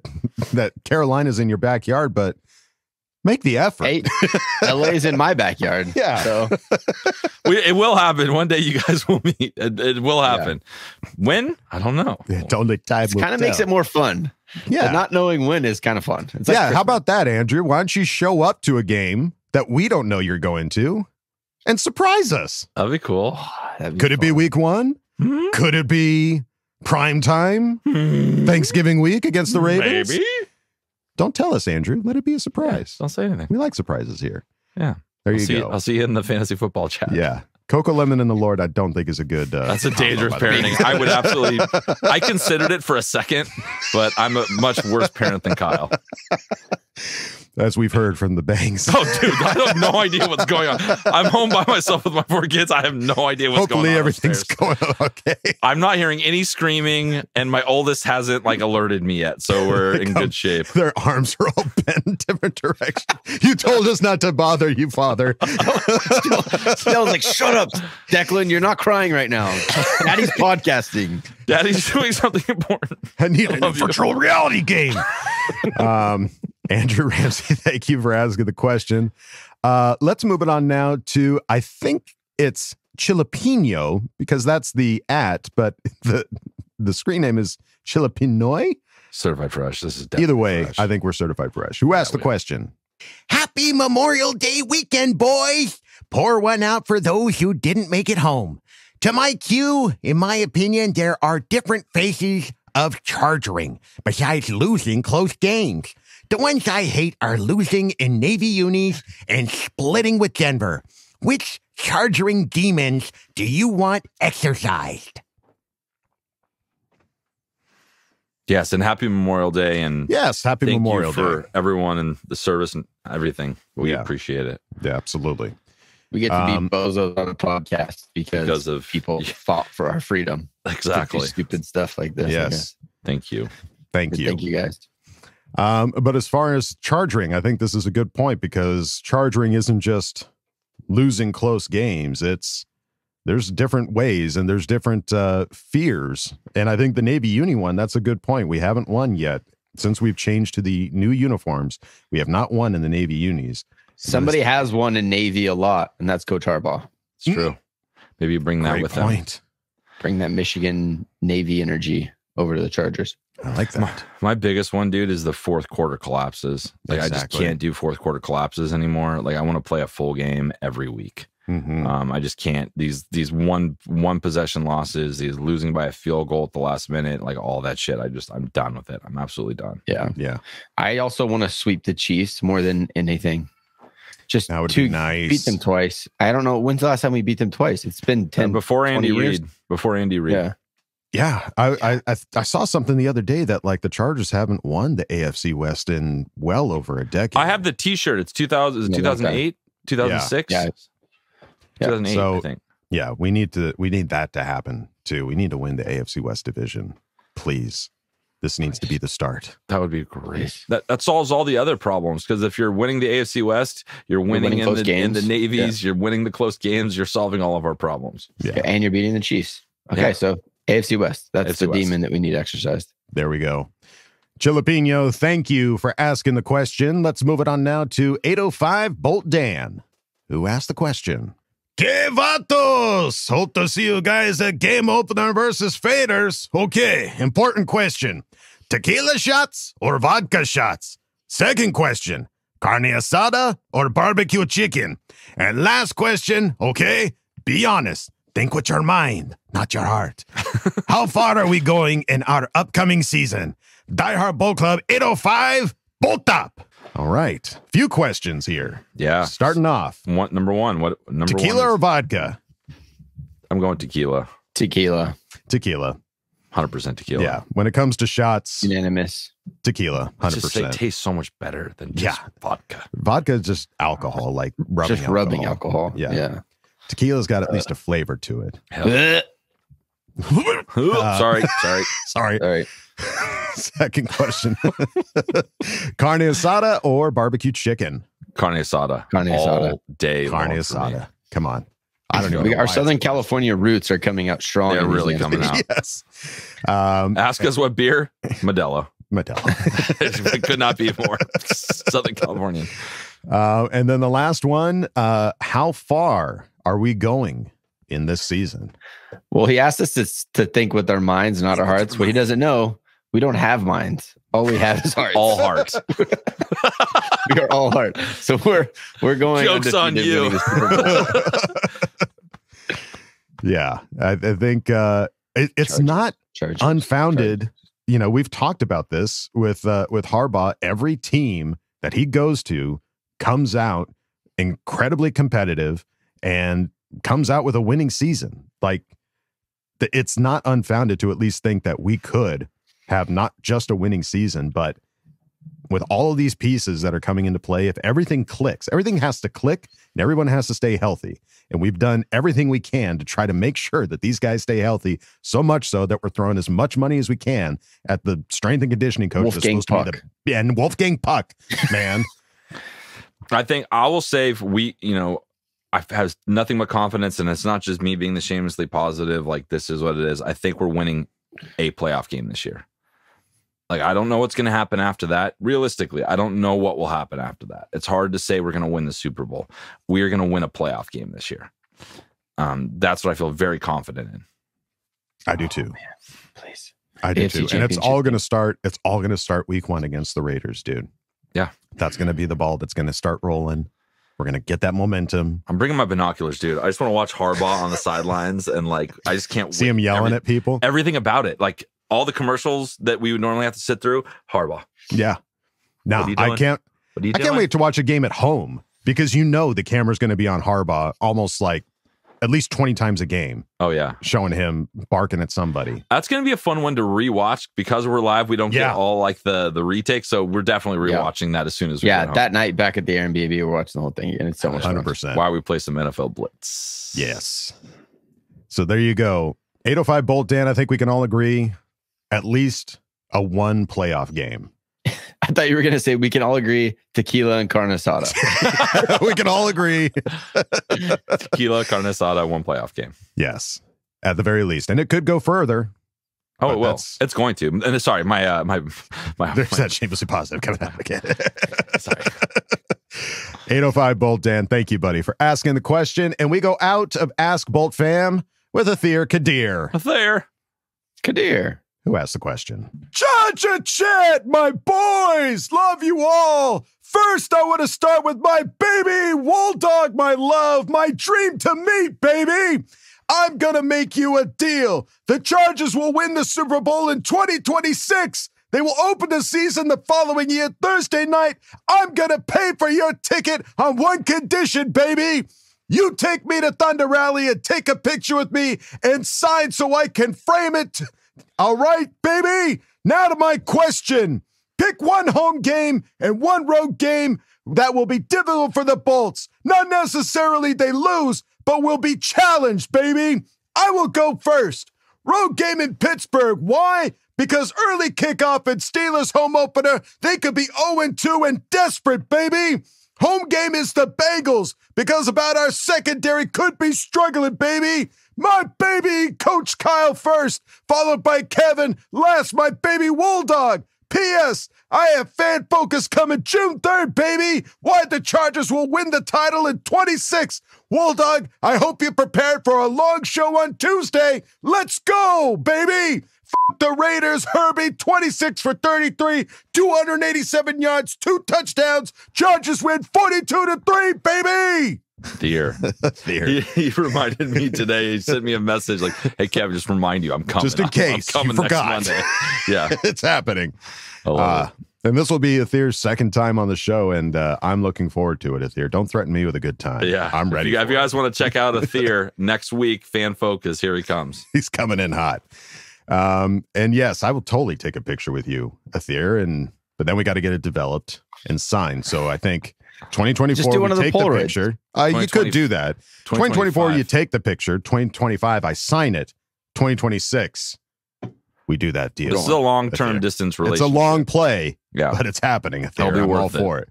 Carolina's in your backyard, but make the effort. Hey, LA's in my backyard. Yeah. So it will happen. One day you guys will meet. It will happen. Yeah. When? I don't know. It only time kind of makes it more fun. Yeah. But not knowing when is kind of fun. It's like Christmas. How about that, Andrew? Why don't you show up to a game that we don't know you're going to and surprise us? That'd be cool. Could it be week 1? Mm-hmm. Could it be prime time? Thanksgiving week against the Ravens? Maybe. Don't tell us, Andrew. Let it be a surprise. Yeah, don't say anything. We like surprises here. Yeah. There you go. I'll see you in the fantasy football chat. Yeah. Coco Lemon and the Lord, I don't think is a good... That's a dangerous parenting. I would absolutely... I considered it for a second, but I'm a much worse parent than Kyle. As we've heard from the Bangs. Oh, dude, I have no idea what's going on. I'm home by myself with my 4 kids. I have no idea what's going on. Hopefully everything's upstairs. going okay. I'm not hearing any screaming, and my oldest hasn't alerted me yet, so we're in good shape. Their arms are all bent in different directions. You told us not to bother you, Father. Still like, shut up, Declan. You're not crying right now. Daddy's podcasting. Daddy's doing something important. I need a virtual reality game. Andrew Ramsey, thank you for asking the question. Let's move it on now to, I think it's Chilapino, because that's the but the screen name is Chilapinoy. Certified fresh. This is either way. fresh. I think we're certified fresh. Who asked the question? Happy Memorial Day weekend, boys. Pour one out for those who didn't make it home. To my cue, in my opinion, there are different phases of chargering besides losing close games. The ones I hate are losing in Navy unis and splitting with Denver. Which chargering demons do you want exercised? Yes, and happy Memorial Day. And yes, happy Memorial Day for everyone and the service and everything. We appreciate it. Yeah, absolutely. We get to be bozos on a podcast because of people fought for our freedom. Exactly. Stupid stuff like this. Yes. Thank you. Thank you. Thank you, guys. But as far as charging, I think this is a good point because charging isn't just losing close games. There's different ways and there's different fears. And I think the Navy Uni one, that's a good point. We haven't won yet. Since we've changed to the new uniforms, we have not won in the Navy Unis. Somebody has won in Navy a lot, and that's Coach Harbaugh. It's true. Maybe you bring that Great with point. him. Bring that Michigan Navy energy over to the Chargers. I like that. My biggest one, dude, is the fourth quarter collapses. I just can't do fourth quarter collapses anymore. I want to play a full game every week. Mm-hmm. I just can't. These one possession losses, these losing by a field goal at the last minute, all that shit. I'm done with it. I'm absolutely done. Yeah. I also want to sweep the Chiefs more than anything. Just that would to be nice. Beat them twice. I don't know when's the last time we beat them twice. It's been 10 before Andy Reid. Yeah. Yeah, I saw something the other day that like the Chargers haven't won the AFC West in well over a decade. I have the T-shirt. It's 2008, 2006, 2008. So, I think. Yeah, we need that to happen too. We need to win the AFC West division, please. This needs to be the start. That would be great. That solves all the other problems, because if you're winning the AFC West, you're winning in the Navies, you're winning the close games, you're solving all of our problems. Yeah, and you're beating the Chiefs. Okay, so AFC West. That's the demon that we need exercised. There we go. Chilipino, thank you for asking the question. Let's move it on now to 805 BoltDan, who asked the question. Que vatos! Hope to see you guys at game opener versus faders. Okay, important question. Tequila shots or vodka shots? Second question. Carne asada or barbecue chicken? And last question, okay, be honest. Think with your mind, not your heart. How far are we going in our upcoming season? Die Hard Bolt Club 805, Bolt Up. All right. Few questions here. Yeah. Starting off. Number one. Tequila or vodka? I'm going tequila. Tequila. 100% tequila. Yeah. When it comes to shots. Unanimous. Tequila. 100%. It tastes so much better than just vodka. Vodka is just alcohol, like rubbing alcohol. Yeah. Tequila's got at least a flavor to it. Sorry. Second question. Carne asada or barbecue chicken? Carne asada. All day Carne asada. Come on. I don't know. Our Southern California roots are coming out strong. They're really coming out. Yes. Ask us what beer? Modelo. It could not be more Southern Californian. And then the last one, how far are we going in this season? Well, he asked us to think with our minds, not our hearts. What he doesn't know, we don't have minds. All we have is hearts. All heart. We are all heart. So we're going. Joke's on you. Yeah, I think it's not unfounded. You know, we've talked about this with Harbaugh. Every team that he goes to comes out incredibly competitive and comes out with a winning season. Like, it's not unfounded to at least think that we could have not just a winning season, but with all of these pieces that are coming into play, if everything clicks, everything has to click and everyone has to stay healthy. And we've done everything we can to try to make sure that these guys stay healthy, so much so that we're throwing as much money as we can at the strength and conditioning coach. Wolfgang Puck. And Wolfgang Puck, man. I think I will say I have nothing but confidence, and it's not just me being the shamelessly positive, like this is what it is. I think we're winning a playoff game this year. Like, I don't know what's going to happen after that. Realistically, I don't know what will happen after that. It's hard to say we're going to win the Super Bowl. We are going to win a playoff game this year. That's what I feel very confident in. I do too. Man, please. I do too. And it's all going to start. It's all going to start week 1 against the Raiders, dude. Yeah. That's going to be the ball that's going to start rolling. We're going to get that momentum. I'm bringing my binoculars, dude. I just want to watch Harbaugh on the sidelines, and like, I just can't see him yelling at people. Everything about it. Like, all the commercials that we would normally have to sit through, Harbaugh. Yeah. No, I can't wait to watch a game at home, because you know the camera's going to be on Harbaugh almost like at least 20 times a game. Oh, yeah. Showing him barking at somebody. That's going to be a fun one to rewatch, because we're live. We don't get all like the retake. So we're definitely rewatching that as soon as we get home. That night back at the Airbnb, we're watching the whole thing. And it's so much 100%. fun. Why we play some NFL Blitz. Yes. So there you go. 805 BoltDan, I think we can all agree, at least a 1 playoff game. I thought you were going to say we can all agree tequila and carne asada. We can all agree. Tequila, carne asada, 1 playoff game. Yes, at the very least. And it could go further. Oh, it will. It's going to. And sorry, my there's that shamelessly positive coming out again. Sorry. 805 BoltDan, thank you, buddy, for asking the question. And we go out of Ask Boltfam with Athir Kadir. Kadir. Who asked the question? Cha-cha-chat, my boys! Love you all! First, I want to start with my baby, Wool Dog, my love, my dream to meet, baby! I'm gonna make you a deal. The Chargers will win the Super Bowl in 2026. They will open the season the following year, Thursday night. I'm gonna pay for your ticket on one condition, baby. You take me to Thunder Rally and take a picture with me and sign so I can frame it All right, baby. Now to my question. Pick one home game and one road game that will be difficult for the Bolts. Not necessarily they lose, but will be challenged, baby. I will go first. Road game in Pittsburgh. Why? Because early kickoff and Steelers home opener, they could be 0-2 and desperate, baby. Home game is the Bengals because about our secondary could be struggling, baby. My baby, Coach Kyle first, followed by Kevin. Last, my baby Wolfdog. P.S. I have Fan Focus coming June 3rd, baby. Why the Chargers will win the title in 26. Wolfdog, I hope you're prepared for a long show on Tuesday. Let's go, baby. F the Raiders. Herbie, 26 for 33, 287 yards, 2 touchdowns. Chargers win 42-3, baby. Dear. He reminded me today. He sent me a message like, "Hey, Kevin, just remind you, I'm coming. Just in case I'm coming you forgot. next Monday." Yeah, it's happening. And this will be Athir's second time on the show, and I'm looking forward to it, Athir. Don't threaten me with a good time. Yeah, I'm ready. If you guys want to check out Athir next week, Fan Focus, here he comes. He's coming in hot. And yes, I will totally take a picture with you, Athir, but then we got to get it developed and signed. So I think 2024, just do one we of take the the Polaroids. picture. You could do that. 2024, you take the picture. 2025, I sign it. 2026, we do that deal. This is a long-term distance relationship. It's a long play, yeah, but it's happening. It'll be I'm all worth for it.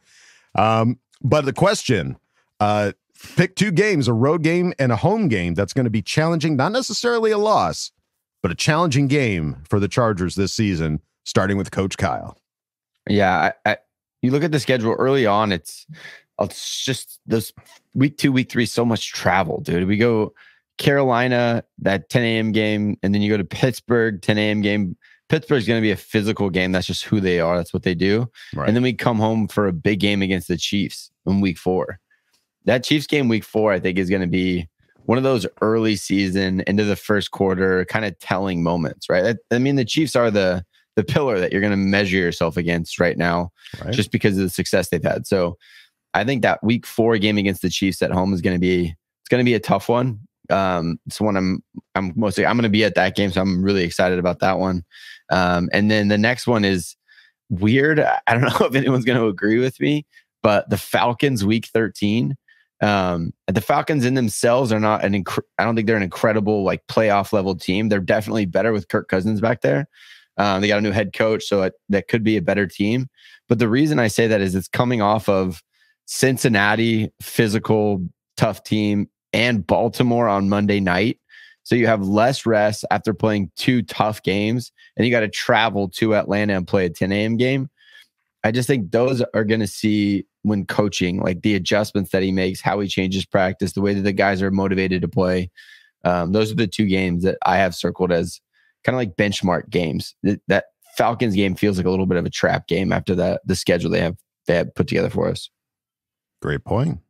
But the question, pick 2 games, a road game and a home game that's going to be challenging, not necessarily a loss, but a challenging game for the Chargers this season, starting with Coach Kyle. Yeah, you look at the schedule early on, it's just those week 2, week 3, so much travel, dude. We go Carolina, that 10 a.m. game, and then you go to Pittsburgh, 10 a.m. game. Pittsburgh's going to be a physical game. That's just who they are. That's what they do. Right. And then we come home for a big game against the Chiefs in week 4. That Chiefs game week 4, I think, is going to be one of those early season into the first quarter kind of telling moments, right? I mean, the Chiefs are the pillar that you're going to measure yourself against right now, right, just because of the success they've had. So I think that week 4 game against the Chiefs at home is going to be a tough one. It's one I'm going to be at that game, so I'm really excited about that one. And then the next one is weird. I don't know if anyone's going to agree with me, but the Falcons week 13. The Falcons in themselves are not I don't think they're an incredible like playoff level team. They're definitely better with Kirk Cousins back there. They got a new head coach, so that could be a better team. But the reason I say that is it's coming off of Cincinnati, physical, tough team, and Baltimore on Monday night. So you have less rest after playing 2 tough games, and you got to travel to Atlanta and play a 10 a.m. game. I just think those are going to see when coaching, like the adjustments that he makes, how he changes practice, the way that the guys are motivated to play. Those are the 2 games that I have circled as kind of like benchmark games. That Falcons game feels like a little bit of a trap game after the schedule they have put together for us. Great point.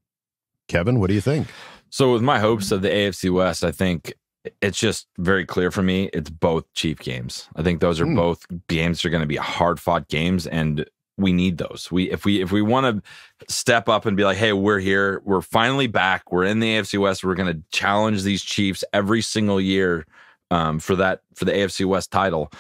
Kevin, what do you think? So with my hopes of the AFC West, I think it's just very clear for me. It's both Chief games. I think those are both games that are going to be hard-fought games, and we need those. If we want to step up and be like, hey, we're here, we're finally back, we're in the AFC West, we're going to challenge these Chiefs every single year for the AFC West title.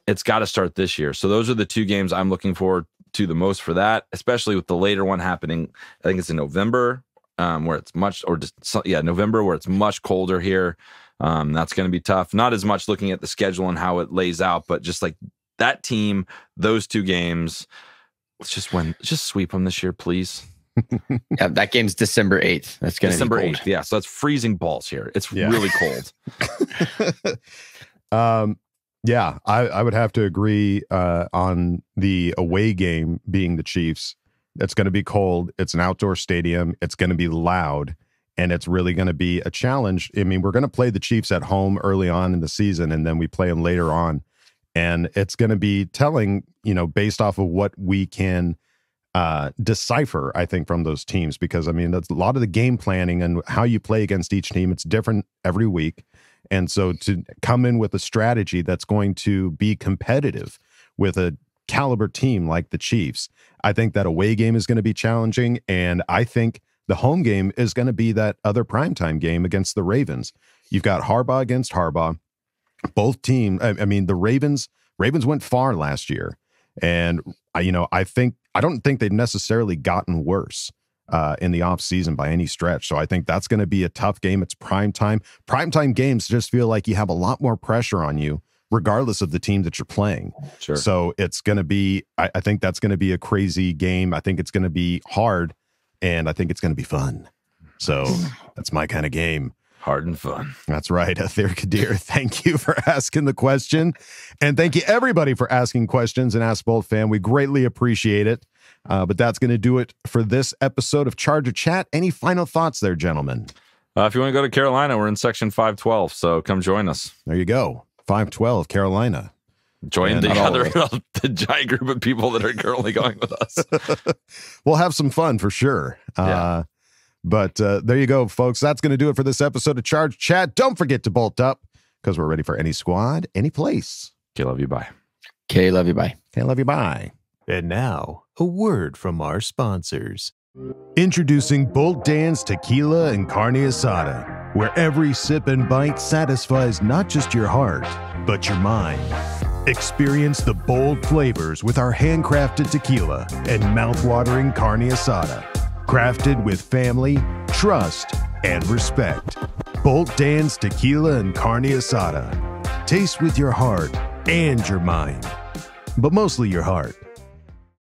It's got to start this year. So those are the 2 games I'm looking forward to the most for that, especially with the later one happening. I think it's in November, where it's November, where it's much colder here. That's going to be tough. Not as much looking at the schedule and how it lays out, but just like that team, those 2 games. Let's just sweep them this year, please. Yeah, that game's December 8th. That's going to be December 8th. Yeah, so that's freezing balls here. It's really cold. Yeah, I would have to agree on the away game being the Chiefs. It's going to be cold. It's an outdoor stadium. It's going to be loud, and it's really going to be a challenge. I mean, we're going to play the Chiefs at home early on in the season, and then we play them later on. And it's going to be telling, based off of what we can decipher, I think, from those teams, because, I mean, that's a lot of the game planning and how you play against each team. It's different every week. And so to come in with a strategy that's going to be competitive with a caliber team like the Chiefs, I think that away game is going to be challenging. And I think the home game is going to be that other primetime game against the Ravens. You've got Harbaugh against Harbaugh. both teams. I mean, the Ravens went far last year, and I don't think they've necessarily gotten worse in the offseason by any stretch. So I think that's going to be a tough game. It's prime time. Primetime games just feel like you have a lot more pressure on you, regardless of the team that you're playing. Sure. So it's going to be, I think that's going to be a crazy game. I think it's going to be hard, and I think it's going to be fun. So that's my kind of game. Hard and fun. That's right. Athir Kadir, thank you for asking the question. And thank you, everybody, for asking questions and Ask Boltfam. We greatly appreciate it. But that's going to do it for this episode of Charger Chat. Any final thoughts there, gentlemen? If you want to go to Carolina, we're in section 512. So come join us. There you go. 512, Carolina. Join the giant group of people that are currently going with us. We'll have some fun for sure. Yeah. But there you go, folks. That's going to do it for this episode of Charge Chat. Don't forget to bolt up, because we're ready for any squad, any place. Okay, love you, bye. Okay, love you, bye. Okay, love you, bye. And now, a word from our sponsors. Introducing BoltDan's Tequila and Carne Asada, where every sip and bite satisfies not just your heart, but your mind. Experience the bold flavors with our handcrafted tequila and mouth-watering Carne Asada. Crafted with family, trust, and respect. BoltDan's Tequila and Carne Asada. Taste with your heart and your mind, but mostly your heart.